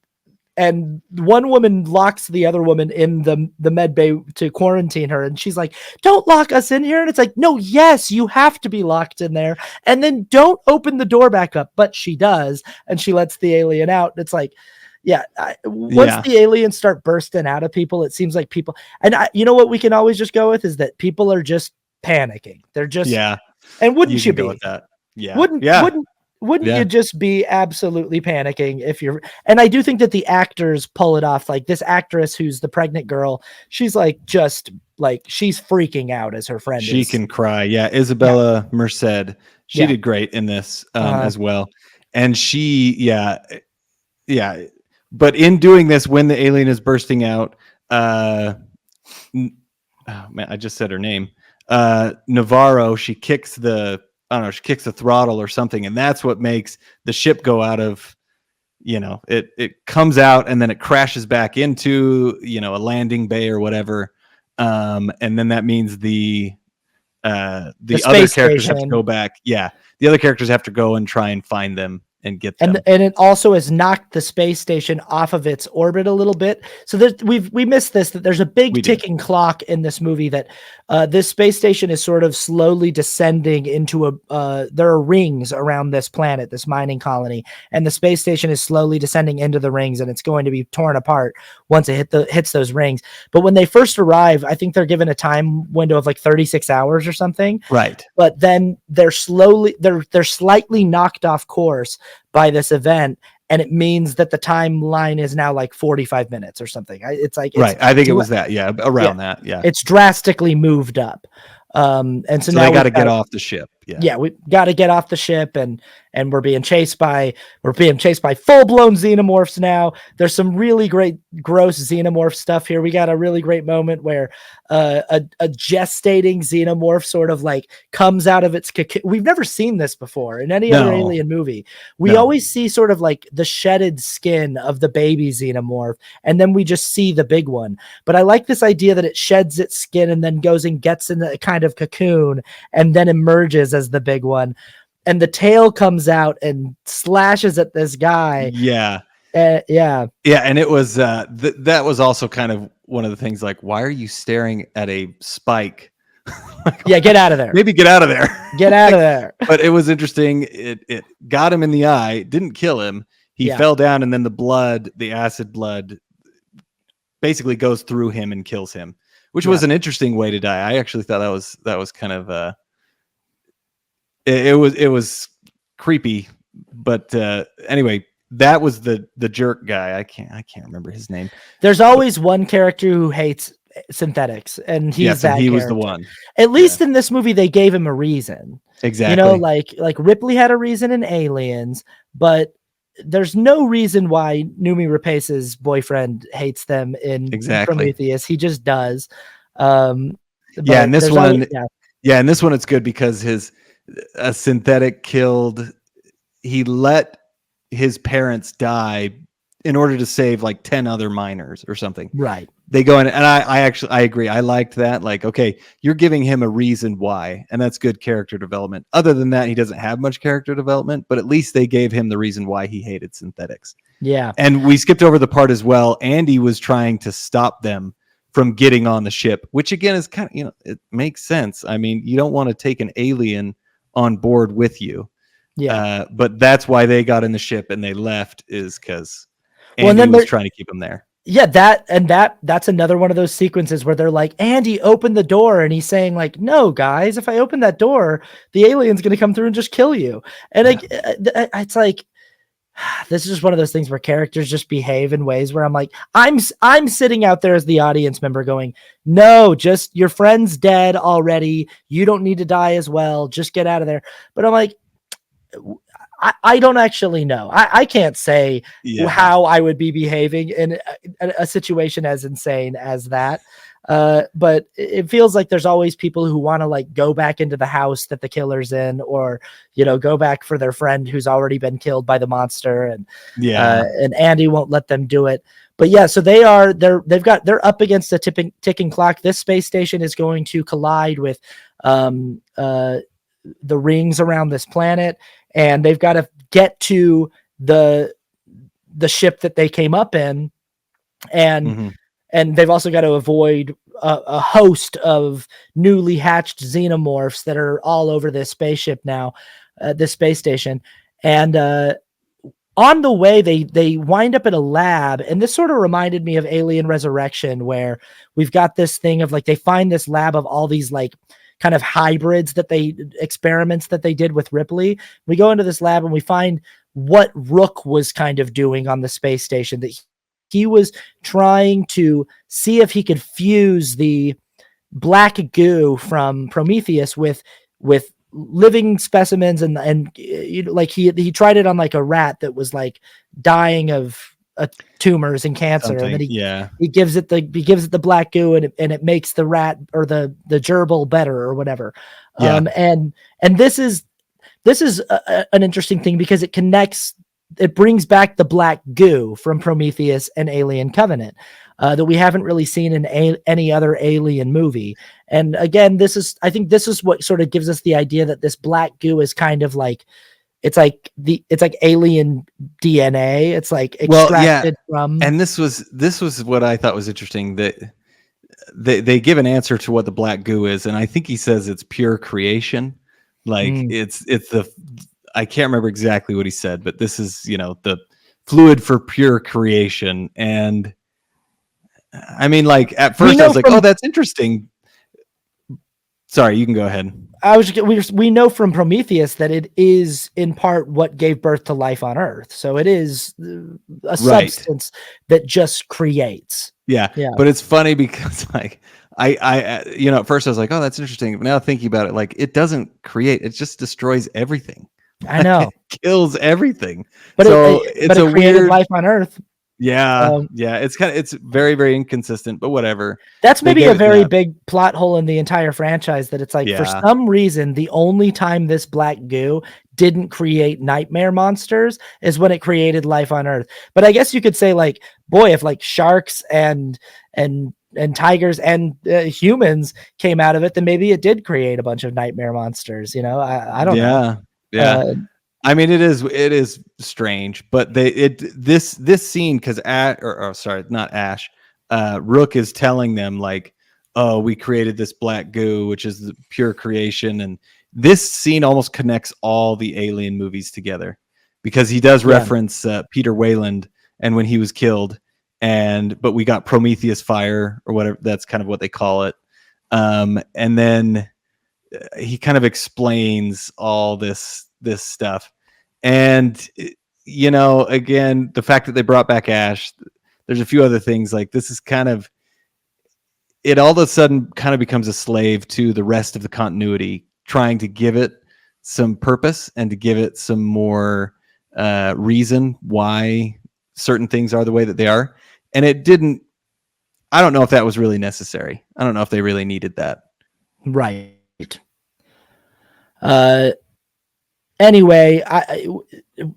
and one woman locks the other woman in the med bay to quarantine her, and she's like, don't lock us in here. And it's like, no, yes, you have to be locked in there, and then don't open the door back up. But she does, and she lets the alien out. It's like, once the aliens start bursting out of people, it seems like people, and you know what we can always just go with is that people are just panicking. They're just, and wouldn't you be? Go with that? Wouldn't you just be absolutely panicking if you're, and I do think that the actors pull it off. Like this actress who's the pregnant girl, she's like, just like, she's freaking out as her friend. She can cry. Yeah. Isabella Merced, she did great in this as well. And she, but in doing this, when the alien is bursting out, oh man, I just said her name. Navaro, she kicks the throttle or something, and that's what makes the ship go out of, it comes out and then it crashes back into, a landing bay or whatever. And then that means the other characters have to go back. Yeah. The other characters have to go and try and find them and get them. And it also has knocked the space station off of its orbit a little bit. So we missed this, that there's a big ticking clock in this movie that this space station is sort of slowly descending into there are rings around this planet, this mining colony, and the space station is slowly descending into the rings, and it's going to be torn apart once it hits those rings. But when they first arrive, I think they're given a time window of like 36 hours or something. Right. But then they're slightly knocked off course by this event, and it means that the timeline is now like 45 minutes or something. It's like, right. I think it was that. Yeah. Around that. Yeah. It's drastically moved up. And so now they got to get off the ship. Yeah, we got to get off the ship, and we're being chased by full-blown xenomorphs now. There's some really great gross xenomorph stuff here. We got a really great moment where a gestating xenomorph sort of like comes out of its cocoon. We've never seen this before in any other alien movie. We always see sort of like the shedded skin of the baby xenomorph, and then we just see the big one. But I like this idea that it sheds its skin and then goes and gets in a kind of cocoon and then emerges as the big one, and the tail comes out and slashes at this guy. And it was that was also kind of one of the things, like, why are you staring at a spike? Get out of there. Maybe get out of there. Get out of there. But it was interesting. It got him in the eye, didn't kill him. He fell down, and then the acid blood basically goes through him and kills him, which was an interesting way to die. I actually thought that was kind of it was creepy, but anyway, that was the jerk guy. I can't remember his name. There's always one character who hates synthetics, and he was the one. At least in this movie, they gave him a reason. Exactly. Like Ripley had a reason in Aliens, but there's no reason why Noomi Rapace's boyfriend hates them in Prometheus. He just does. In this one, in this one, it's good because a synthetic killed. He let his parents die in order to save like 10 other miners or something. Right. They go in, and I agree. I liked that. Like, okay, you're giving him a reason why, and that's good character development. Other than that, he doesn't have much character development, but at least they gave him the reason why he hated synthetics. Yeah. And we skipped over the part as well. Andy was trying to stop them from getting on the ship, which again is kind of, it makes sense. I mean, you don't want to take an alien on board with you. Yeah. But that's why they got in the ship and they left, is because Andy was trying to keep them there. Yeah, that's another one of those sequences where they're like, Andy, open the door, and he's saying like, no, guys, if I open that door, the alien's gonna come through and just kill you. And it's like, this is just one of those things where characters just behave in ways where I'm like, I'm sitting out there as the audience member going, no, just your friend's dead already. You don't need to die as well. Just get out of there. But I'm like, I don't actually know. I can't say how I would be behaving in a situation as insane as that. But it feels like there's always people who want to like go back into the house that the killer's in, or, go back for their friend who's already been killed by the monster. And and Andy won't let them do it. But yeah, so they're up against a ticking clock. This space station is going to collide with the rings around this planet, and they've got to get to the the ship that they came up in, and Mm-hmm. and they've also got to avoid a host of newly hatched xenomorphs that are all over this spaceship now, this space station. And on the way, they wind up in a lab, and this sort of reminded me of Alien Resurrection, where we've got this thing of like they find this lab of all these like kind of hybrids experiments that they did with Ripley. We go into this lab and we find what Rook was kind of doing on the space station, that he was trying to see if he could fuse the Black Goo from Prometheus with living specimens, and like he tried it on like a rat that was like dying of tumors and cancer. Something, and then yeah. he gives it the Black Goo, and it makes the rat or the gerbil better or whatever. Yeah. And this is an interesting thing because it brings back the Black Goo from Prometheus and Alien Covenant, that we haven't really seen in any other Alien movie. And again, I think this is what sort of gives us the idea that this Black Goo is kind of like, it's like alien DNA. It's like extracted from. And this was what I thought was interesting, that they give an answer to what the Black Goo is, and I think he says it's pure creation. Like it's the, I can't remember exactly what he said, but this is, the fluid for pure creation. And I mean, like at first I was like, oh, that's interesting. Sorry, you can go ahead. We know from Prometheus that it is in part what gave birth to life on Earth. So it is a substance that just creates. Yeah. But it's funny because like I at first I was like, oh, that's interesting. But now thinking about it, like it doesn't create, it just destroys everything. I know. It kills everything. But so it created weird life on Earth. Yeah. It's very, very inconsistent, but whatever. That's maybe a very big plot hole in the entire franchise, that it's like, for some reason, the only time this Black Goo didn't create nightmare monsters is when it created life on Earth. But I guess you could say, like, boy, if like sharks and tigers and humans came out of it, then maybe it did create a bunch of nightmare monsters. I don't know. Yeah. I mean, it is strange, but this scene, because not Ash, Rook is telling them like, oh, we created this Black Goo, which is the pure creation, and this scene almost connects all the Alien movies together, because he does reference Peter Wayland and when he was killed, but we got Prometheus fire or whatever, that's kind of what they call it, and then he kind of explains all this stuff. And again, the fact that they brought back Ash, there's a few other things, like this is kind of, it all of a sudden kind of becomes a slave to the rest of the continuity, trying to give it some purpose and to give it some more reason why certain things are the way that they are. And it didn't, I don't know if that was really necessary. I don't know if they really needed that. Right. Anyway,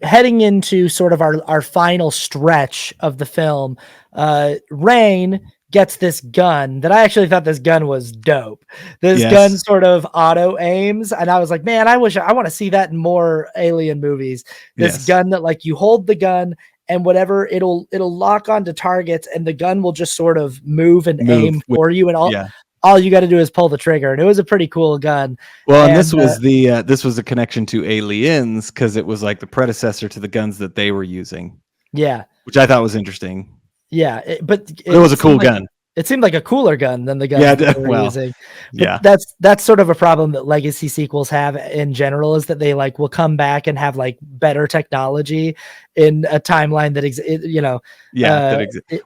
heading into sort of our final stretch of the film, Rain gets this gun that I actually thought this gun was dope. This gun sort of auto aims, and I was like, man, I want to see that in more Alien movies. This gun that like you hold the gun and whatever, it'll lock onto targets, and the gun will just sort of move aim for you, and all you got to do is pull the trigger. And it was a pretty cool gun. Well, and this was this was a connection to Aliens, because it was like the predecessor to the guns that they were using. Yeah, which I thought was interesting. Yeah, but it was a cool gun. It seemed like a cooler gun than the gun they were using. But that's sort of a problem that legacy sequels have in general, is that they like will come back and have like better technology in a timeline that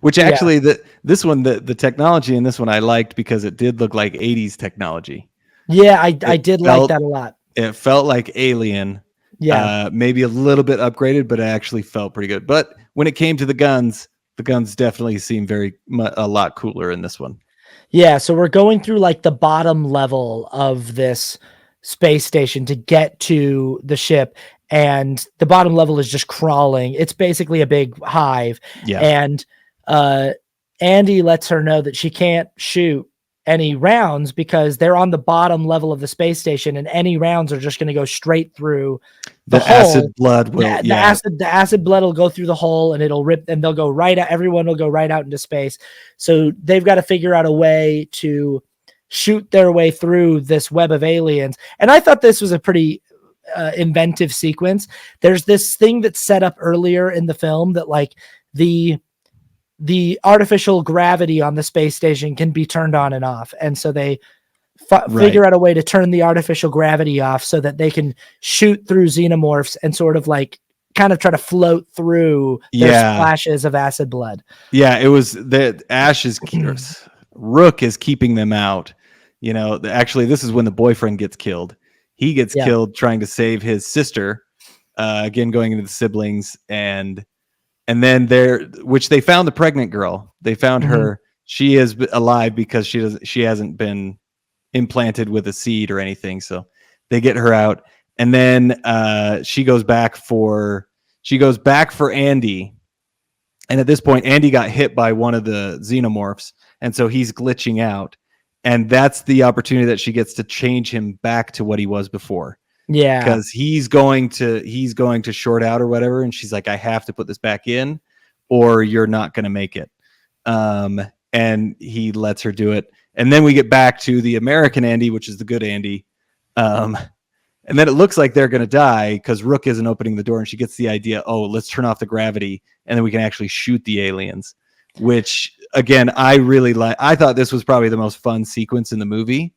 which actually this one, the technology in this one I liked, because it did look like 80s technology. Yeah, I did like that a lot. It felt like Alien. Yeah, maybe a little bit upgraded, but it actually felt pretty good. But when it came to the guns definitely seem a lot cooler in this one. Yeah, so we're going through like the bottom level of this space station to get to the ship, and the bottom level is just crawling. It's basically a big hive. Yeah. And Andy lets her know that she can't shoot any rounds because they're on the bottom level of the space station, and any rounds are just going to go straight through the hole. Acid blood will, the acid blood will go through the hole, and it'll rip, and they'll go right out. Everyone will go right out into space. So they've got to figure out a way to shoot their way through this web of aliens. And I thought this was a pretty inventive sequence. There's this thing that's set up earlier in the film that like the artificial gravity on the space station can be turned on and off. And so they figure out a way to turn the artificial gravity off so that they can shoot through xenomorphs and sort of like kind of try to float through their splashes of acid blood. Yeah, it was the Rook is keeping them out. You know, actually, this is when the boyfriend gets killed. He gets killed trying to save his sister. Again, going into the siblings, and then which they found the pregnant girl. They found her. She is alive because she hasn't been implanted with a seed or anything. So they get her out, and then she goes back for Andy. And at this point, Andy got hit by one of the xenomorphs, and so he's glitching out. And that's the opportunity that she gets to change him back to what he was before. Yeah. Because he's going to short out or whatever. And she's like, I have to put this back in or you're not going to make it. And he lets her do it. And then we get back to the American Andy, which is the good Andy. And then it looks like they're going to die because Rook isn't opening the door, and she gets the idea, oh, let's turn off the gravity and then we can actually shoot the aliens, which again, I really like. I thought this was probably the most fun sequence in the movie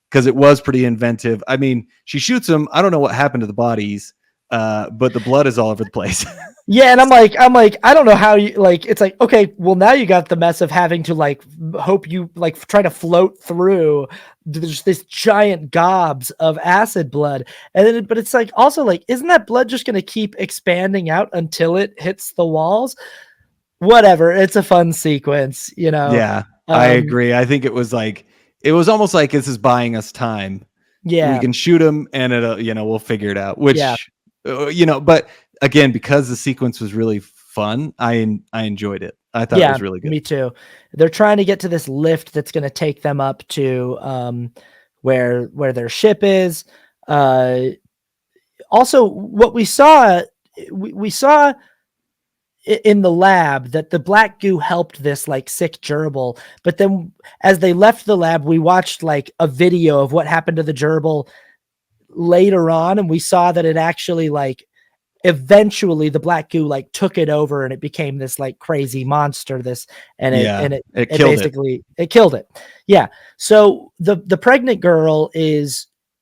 because it was pretty inventive. I mean, she shoots them. I don't know what happened to the bodies, but the blood is all over the place. Yeah, and I'm like, I don't know how you like. It's like, okay, well now you got the mess of having to like hope you like try to float through just this giant gobs of acid blood, and then but it's like also like, isn't that blood just going to keep expanding out until it hits the walls? Whatever, it's a fun sequence, you know. Yeah, I agree. I think it was almost like this is buying us time. Yeah, we can shoot them, and it'll, we'll figure it out. Which, but again, because the sequence was really fun, I enjoyed it. I thought it was really good. Me too. They're trying to get to this lift that's going to take them up to where their ship is. Also, what we saw in the lab that the Black Goo helped this like sick gerbil, but then as they left the lab, we watched like a video of what happened to the gerbil later on, and we saw that it actually like eventually the Black Goo like took it over and it became this like crazy monster. It killed it. Yeah. So the pregnant girl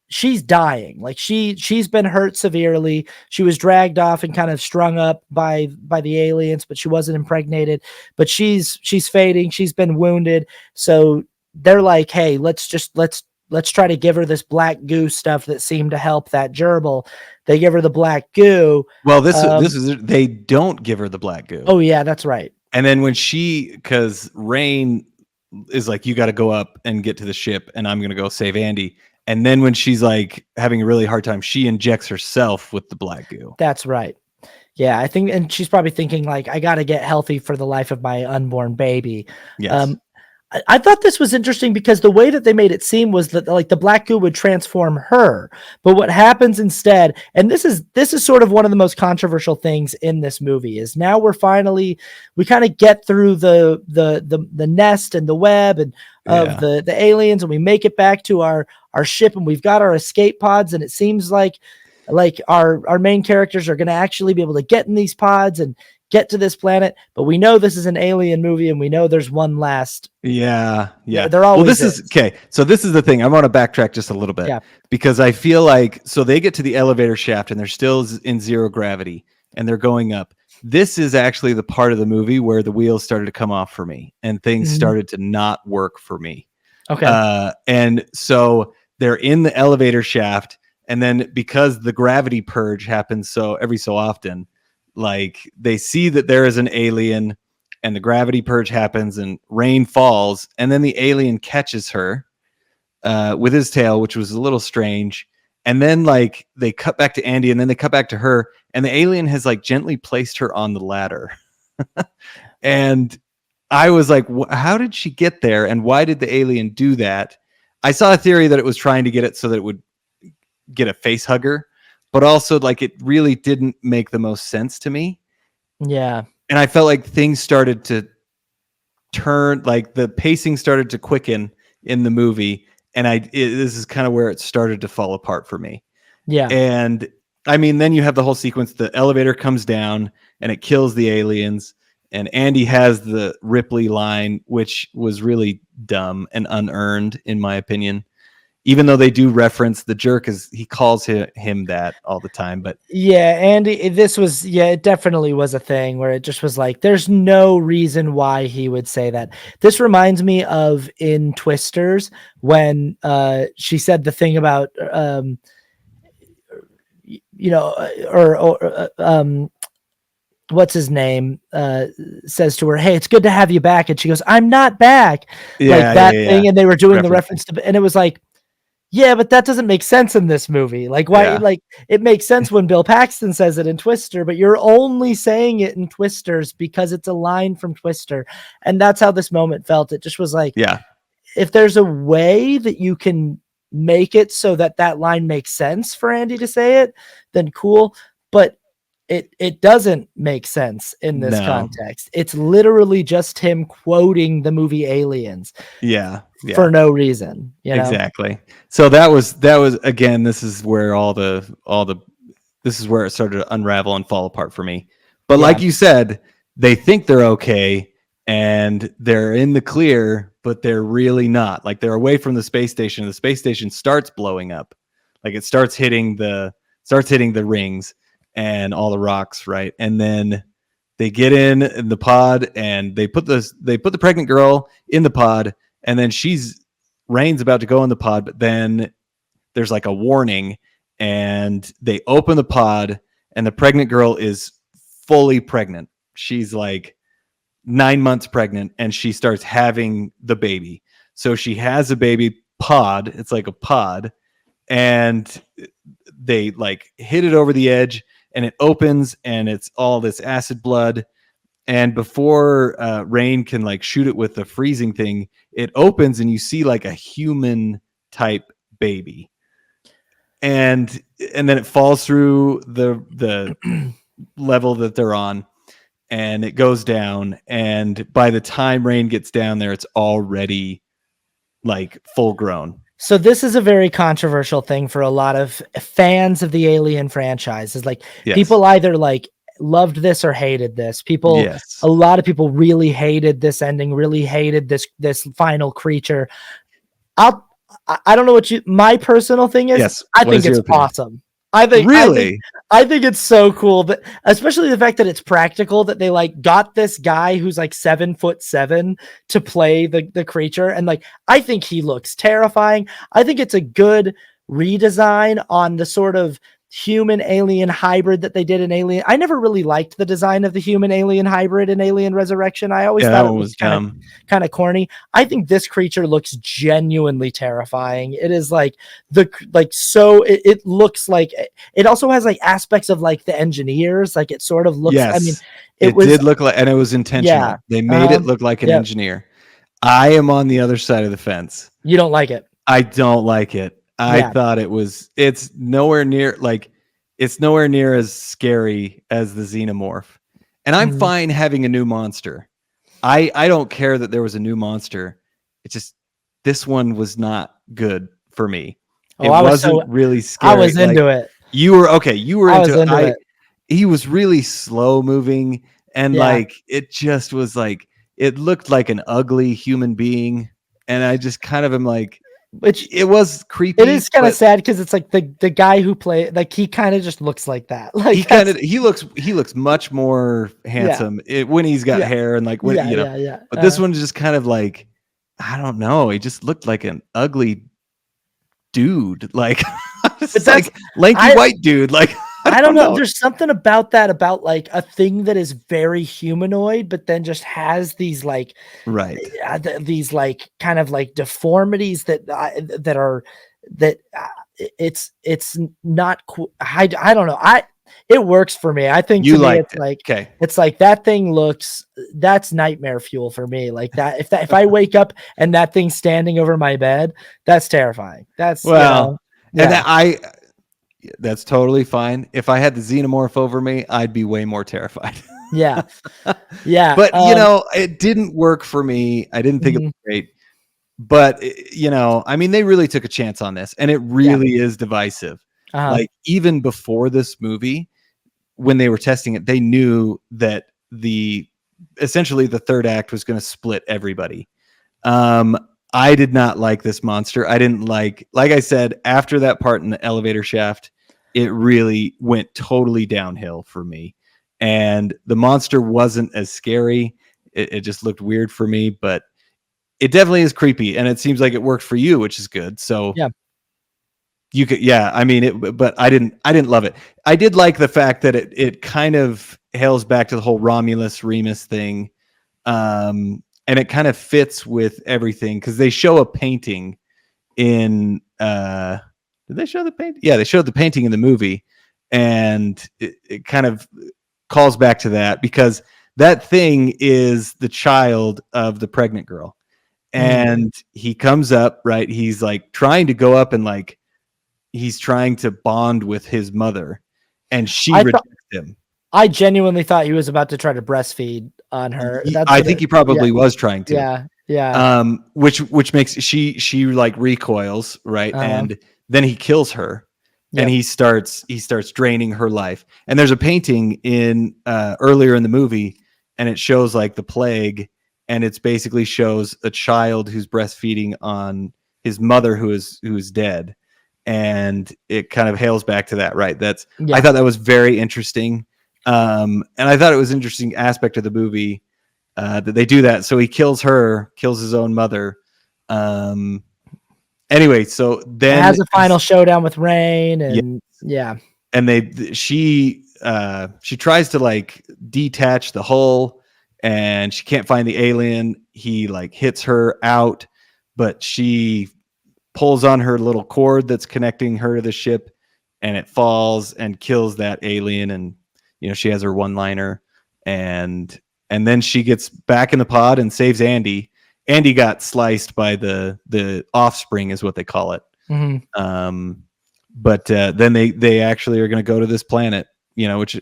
she's dying. Like she's been hurt severely. She was dragged off and kind of strung up by the aliens, but she wasn't impregnated. But she's fading. She's been wounded. So they're like, hey, let's try to give her this Black Goo stuff that seemed to help that gerbil. They give her the Black Goo. Well, they don't give her the Black Goo. Oh yeah, that's right. And then because Rain is like, you got to go up and get to the ship, and I'm going to go save Andy. And then when she's like having a really hard time, she injects herself with the Black Goo. That's right. Yeah, I think, and she's probably thinking like, I got to get healthy for the life of my unborn baby. Yes. I thought this was interesting because the way that they made it seem was that like the Black Goo would transform her, but what happens instead, and this is sort of one of the most controversial things in this movie, is now we kind of get through the nest and the web and of the aliens, and we make it back to our ship, and we've got our escape pods, and it seems like our main characters are going to actually be able to get in these pods and get to this planet, but we know this is an alien movie, and we know there's one last. Yeah. There always is. Okay. So this is the thing. I want to backtrack just a little bit because I feel like, so they get to the elevator shaft and they're still in zero gravity and they're going up. This is actually the part of the movie where the wheels started to come off for me and things started to not work for me. Okay. And so they're in the elevator shaft, and then because the gravity purge happens so every so often, like they see that there is an alien and the gravity purge happens and Rain falls, and then the alien catches her with his tail, which was a little strange. And then like they cut back to Andy, and then they cut back to her, and the alien has like gently placed her on the ladder. And I was like, how did she get there? And why did the alien do that? I saw a theory that it was trying to get it so that it would get a face hugger, but also like it really didn't make the most sense to me. Yeah. And I felt like things started to turn, like the pacing started to quicken in the movie. And this is kind of where it started to fall apart for me. Yeah. And I mean, then you have the whole sequence. The elevator comes down and it kills the aliens. And Andy has the Ripley line, which was really dumb and unearned, in my opinion. Even though they do reference the jerk, as he calls him that all the time. But yeah, Andy, this was, yeah, it definitely was a thing where it just was like, there's no reason why he would say that. This reminds me of in Twisters when she said the thing about, you know, what's his name says to her, hey, it's good to have you back, and she goes, I'm not back. Yeah, like that yeah. thing, and they were doing the reference to, and it was like, yeah, but that doesn't make sense in this movie. Like, why? Yeah. Like, it makes sense when Bill Paxton says it in Twister, but you're only saying it in Twisters because it's a line from Twister. And that's how this moment felt. It just was like, Yeah. if there's a way that you can make it so that that line makes sense for Andy to say it, then cool. But it doesn't make sense in this context. It's literally just him quoting the movie Aliens. Yeah. For no reason. You know? Exactly. So that was again, this is where this is where it started to unravel and fall apart for me. But like you said, they think they're okay and they're in the clear, but they're really not. Like they're away from the space station. The space station starts blowing up. Like it starts hitting the rings and all the rocks, right? And then they get in the pod and they put the pregnant girl in the pod, and then Rain's about to go in the pod, but then there's like a warning, and they open the pod, and the pregnant girl is fully pregnant. She's like 9 months pregnant, and she starts having the baby. So she has a baby pod. It's like a pod, and they like hit it over the edge, and it opens, and it's all this acid blood. And before Rain can like shoot it with the freezing thing, it opens and you see like a human type baby. And then it falls through the level that they're on, and it goes down. And by the time Rain gets down there, it's already like full grown. So this is a very controversial thing for a lot of fans of the Alien franchise. Is like people either like loved this or hated this. A lot of people really hated this ending, really hated this final creature. I don't know what my personal thing is. I think it's awesome. I think it's so cool, but especially the fact that it's practical, that they like got this guy who's like 7'7" to play the creature. And like, I think he looks terrifying. I think it's a good redesign on the sort of human alien hybrid that they did in Alien. I never really liked the design of the human alien hybrid in Alien Resurrection. I always thought it was kind of corny. I think this creature looks genuinely terrifying. It is like it looks like it also has like aspects of like the Engineers. Like it sort of looks, I mean, it did look like, and it was intentional. Yeah, they made it look like an engineer. I am on the other side of the fence. You don't like it? I don't like it. I thought it's nowhere near as scary as the Xenomorph. And I'm fine having a new monster. I don't care that there was a new monster. It's just, this one was not good for me. It wasn't really scary. I was into it. You were okay. You were into it. He was really slow moving, and like it just was like, it looked like an ugly human being. And I just kind of am like, which it was creepy. It is kind of sad because it's like the guy who played, like he kind of just looks like that. Like he looks much more handsome when he's got hair and like when But this one's just kind of like, I don't know. He just looked like an ugly dude, like it's like lanky white dude. Like I don't know. There's something about that, about like a thing that is very humanoid, but then just has these like these like kind of like deformities that it's not cool. I don't know. It works for me. I think You to me, liked it. Okay. it's like that thing looks, that's nightmare fuel for me. Like that, if I wake up and that thing's standing over my bed, that's terrifying. That's, Well, and yeah, that's totally fine. If I had the xenomorph over me, I'd be way more terrified. yeah, yeah. But it didn't work for me. I didn't think it Mhm, was great. But I mean, they really took a chance on this, and it yeah, really is divisive. uh-huh, Like even before this movie, when they were testing it, they knew that essentially the third act was going to split everybody. Um, I did not like this monster. I didn't like I said, after that part in the elevator shaft, it really went totally downhill for me. And the monster wasn't as scary. It just looked weird for me, but it definitely is creepy. And it seems like it worked for you, which is good. So yeah, you could, yeah, I mean, but I didn't love it. I did like the fact that it kind of hails back to the whole Romulus Remus thing. And it kind of fits with everything because they show a painting in did they show the paint? Yeah, they showed the painting in the movie, and it kind of calls back to that because that thing is the child of the pregnant girl. mhm. And he comes up, right? He's like trying to go up and like he's trying to bond with his mother, and she I thought, rejects him. I genuinely thought he was about to try to breastfeed on her. That's I what think it, he yeah, probably was trying to. yeah, yeah, Which makes she like recoils, right? uh-huh, And then he kills her, and yep, he starts draining her life. And there's a painting in earlier in the movie, and it shows like the plague, and it's basically shows a child who's breastfeeding on his mother who is dead. And it kind of hails back to that, right? I yeah. thought that was very interesting. And I thought it was an interesting aspect of the movie that they do that. So he kills her, kills his own mother. Um, anyway, so It then has a final showdown with Rain, yeah, and yeah, and she tries to like detach the hull, and she can't find the alien. He like hits her out, but she pulls on her little cord that's connecting her to the ship, and it falls and kills that alien. And she has her one liner, and then she gets back in the pod and saves Andy. Andy got sliced by the offspring, is what they call it. mhm, But then they actually are going to go to this planet, which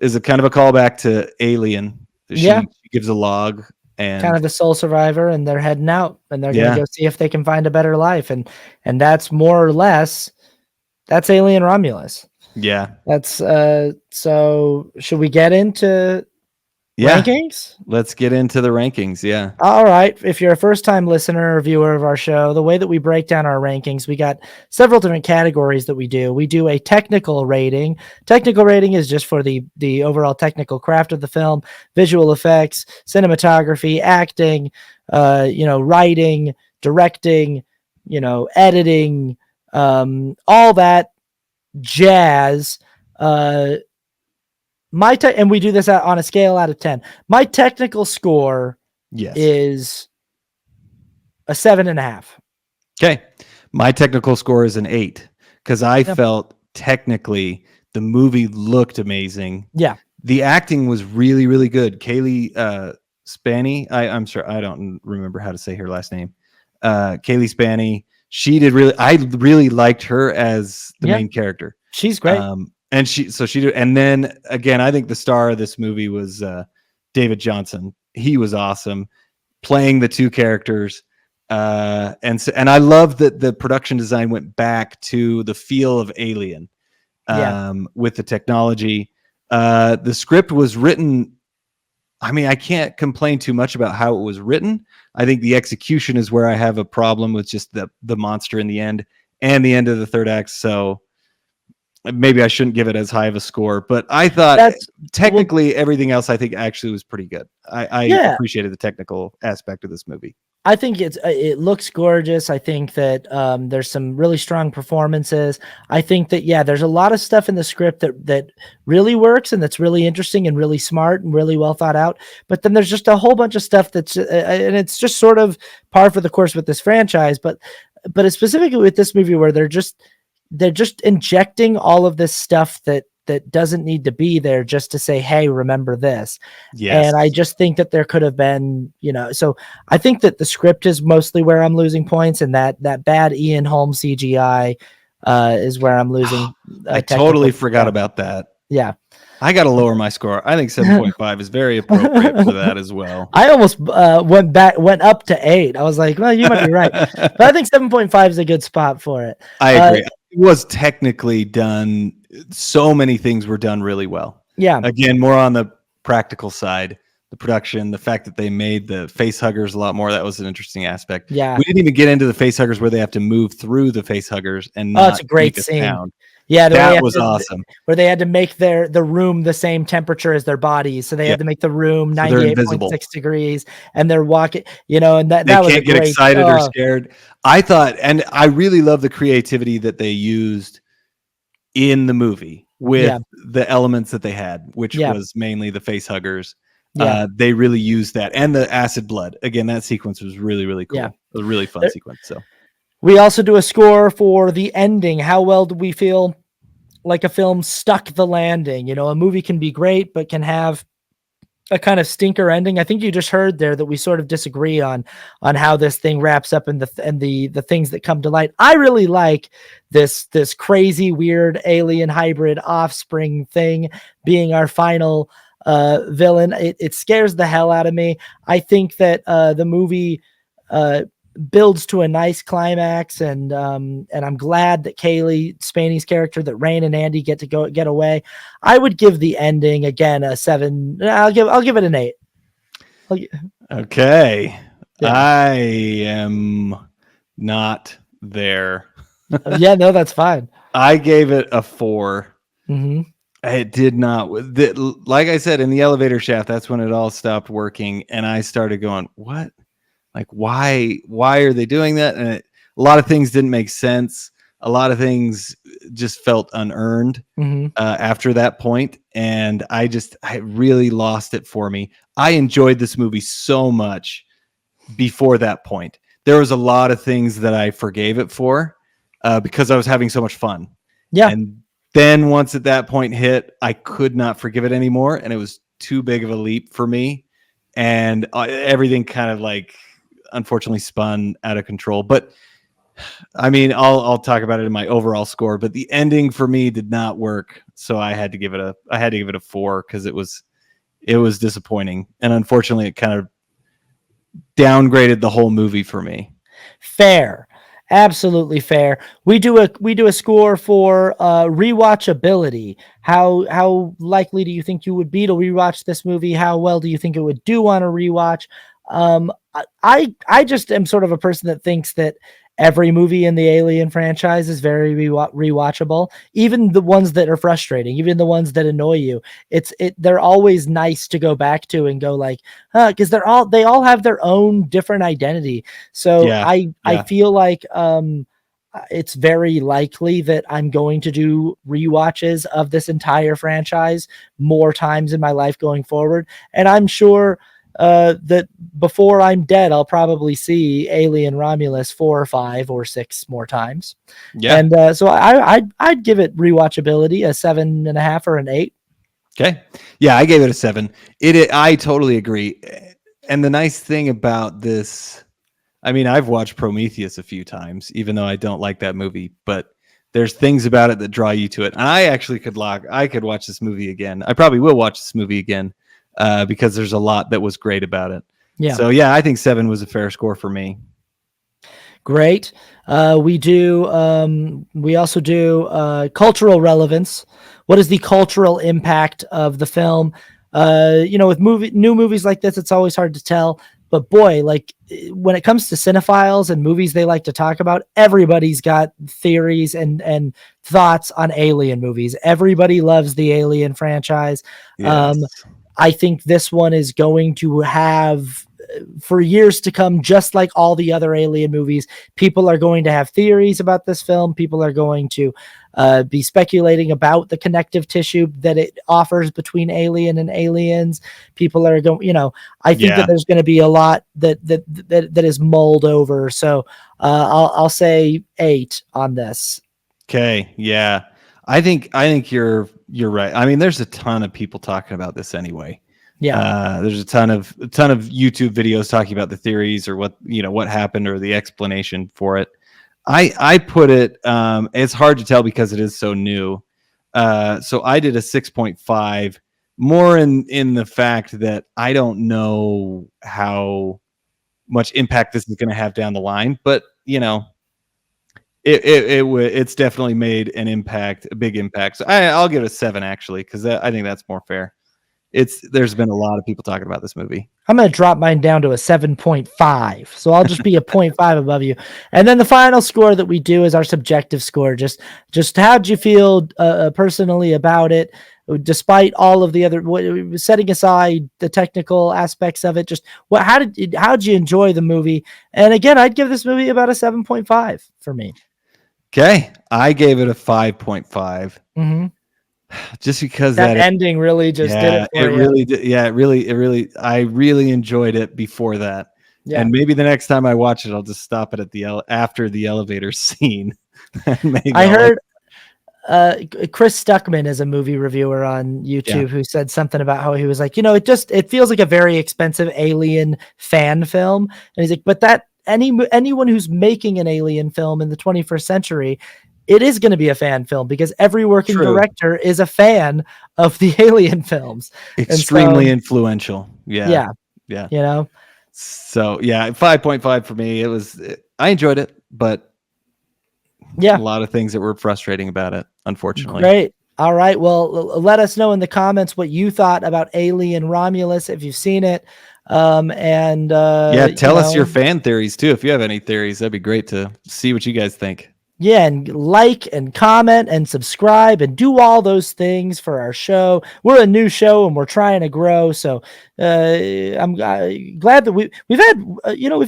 is a kind of a callback to Alien. yeah. She gives a log, Kind and of the sole survivor, and they're heading out, and they're gonna yeah, go see if they can find a better life, and that's more or less that's Alien Romulus. yeah, That's so should we get into yeah. rankings? Let's get into the rankings. Yeah, All right. If you're a first time listener or viewer of our show, the way that we break down our rankings, we got several different categories that we do. We do a technical rating. Technical rating is just for the overall technical craft of the film, visual effects, cinematography, acting, writing, directing, editing, all that jazz. And we do this on a scale out of 10. My technical score yes. is a 7.5. Okay. My technical score is an 8 because I Yeah. felt technically the movie looked amazing. Yeah. The acting was really, really good. Kaylee Spanny, I'm sure I don't remember how to say her last name. Kaylee Spanny, I really liked her as the Yeah. main character. She's great. And she did. And then again, I think the star of this movie was David Johnson. He was awesome playing the two characters. And I love that the production design went back to the feel of Alien with the technology. The script was written. I mean, I can't complain too much about how it was written. I think the execution is where I have a problem with just the monster in the end and the end of the third act. So maybe I shouldn't give it as high of a score, but I thought technically everything else I think actually was pretty good. I appreciated the technical aspect of this movie. I think it looks gorgeous. I think that there's some really strong performances. I think that there's a lot of stuff in the script that really works and that's really interesting and really smart and really well thought out. But then there's just a whole bunch of stuff that's and it's just sort of par for the course with this franchise. But it's specifically with this movie where they're just injecting all of this stuff that that doesn't need to be there just to say, hey, remember this. Yes. And I just think that there could have been, so I think that the script is mostly where I'm losing points, and that bad Ian Holmes CGI is where I'm losing. I totally forgot about that. Yeah. I got to lower my score. I think 7.5 is very appropriate for that as well. I almost went up to 8. I was like, well, you might be right. But I think 7.5 is a good spot for it. I agree. It was technically done. So many things were done really well. Yeah. Again, more on the practical side, the production, the fact that they made the face huggers a lot more. That was an interesting aspect. Yeah. We didn't even get into the face huggers where they have to move through the face huggers and not it's a great make scene. sound. Yeah, that was awesome. Where they had to make the room the same temperature as their bodies, so they had to make the room 98.6 degrees, and they're walking. And that was can't get excited or scared. I thought, and I really love the creativity that they used in the movie with the elements that they had, which was mainly the face huggers. They really used that, and the acid blood. Again, that sequence was really, really cool. It was a really fun sequence. So. We also do a score for the ending. How well do we feel like a film stuck the landing? A movie can be great, but can have a kind of stinker ending. I think you just heard there that we sort of disagree on how this thing wraps up and the things that come to light. I really like this crazy, weird alien hybrid offspring thing being our final villain. It scares the hell out of me. I think that the movie builds to a nice climax, and I'm glad that Kaylee Spaney's character, that Rain and Andy get away. I would give the ending again a 7. I'll give it an 8. Okay. Yeah. I am not there. Yeah, no, that's fine. I gave it a 4. Mm-hmm. It did not. Like I said, in the elevator shaft, that's when it all stopped working, and I started going, what? Like, why are they doing that? And a lot of things didn't make sense. A lot of things just felt unearned after that point. And I really lost it for me. I enjoyed this movie so much before that point. There was a lot of things that I forgave it for because I was having so much fun. Yeah. And then once at that point hit, I could not forgive it anymore. And it was too big of a leap for me. And everything kind of unfortunately spun out of control. But I mean, I'll talk about it in my overall score, but the ending for me did not work. So I had to give it a 4 because it was disappointing. And unfortunately it kind of downgraded the whole movie for me. Fair. Absolutely fair. We do a score for rewatchability. How likely do you think you would be to rewatch this movie? How well do you think it would do on a rewatch? I just am sort of a person that thinks that every movie in the Alien franchise is very rewatchable, even the ones that are frustrating, even the ones that annoy you. They're always nice to go back to and go because they all have their own different identity. So I feel like it's very likely that I'm going to do rewatches of this entire franchise more times in my life going forward, and I'm sure that before I'm dead, I'll probably see Alien Romulus 4 or 5 or 6 more times. Yeah. And so I'd give it rewatchability a 7.5 or an 8. Okay. Yeah, I gave it a 7. I totally agree. And the nice thing about this, I mean, I've watched Prometheus a few times, even though I don't like that movie, but there's things about it that draw you to it. And I actually could watch this movie again. I probably will watch this movie again. Because there's a lot that was great about it. Yeah. So yeah, I think 7 was a fair score for me. Great. We also do cultural relevance. What is the cultural impact of the film? With new movies like this, it's always hard to tell. But boy, when it comes to cinephiles and movies they like to talk about, everybody's got theories and thoughts on Alien movies. Everybody loves the Alien franchise. Yes. I think this one is going to have, for years to come, just like all the other Alien movies, people are going to have theories about this film. People are going to be speculating about the connective tissue that it offers between Alien and Aliens. People are going, I think that there's going to be a lot that is mulled over. So I'll say 8 on this. Okay. Yeah. I think you're right. I mean, there's a ton of people talking about this anyway. Yeah. There's a ton of YouTube videos talking about the theories or what happened or the explanation for it. I put it. It's hard to tell because it is so new. So I did a 6.5, more in the fact that I don't know how much impact this is going to have down the line, but it's definitely made an impact, a big impact. So I'll give it a 7 actually, because I think that's more fair. There's been a lot of people talking about this movie. I'm going to drop mine down to a 7.5. So I'll just be a 0.5 above you. And then the final score that we do is our subjective score. Just how'd you feel personally about it, despite all of the other, setting aside the technical aspects of it? Just how'd you enjoy the movie? And again, I'd give this movie about a 7.5 for me. Okay, I gave it a 5.5. Mm-hmm. Just because that ending really just did it for you. Really did. Yeah, it really. I really enjoyed it before that. Yeah. And maybe the next time I watch it, I'll just stop it at after the elevator scene. I heard Chris Stuckman is a movie reviewer on YouTube who said something about how he was like, it feels like a very expensive Alien fan film, and he's like, but that anyone who's making an Alien film in the 21st century, it is going to be a fan film because every working director is a fan of the Alien films. Extremely influential. Yeah. So yeah, 5.5 for me. I enjoyed it, but a lot of things that were frustrating about it, unfortunately. Great. All right. Well, let us know in the comments what you thought about Alien Romulus, if you've seen it. And tell us your fan theories too. If you have any theories, that'd be great to see what you guys think. Yeah, and like and comment and subscribe and do all those things for our show. We're a new show and we're trying to grow. So I'm glad that we've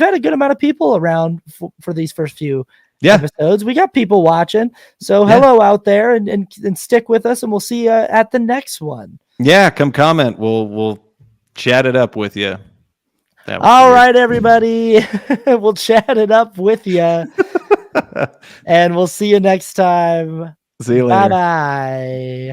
had a good amount of people around for these first few episodes. We got people watching. So hello out there, and stick with us, and we'll see you at the next one. Yeah, come comment. We'll chat it up with you. All right, everybody. We'll chat it up with you. And we'll see you next time. See you later. Bye-bye.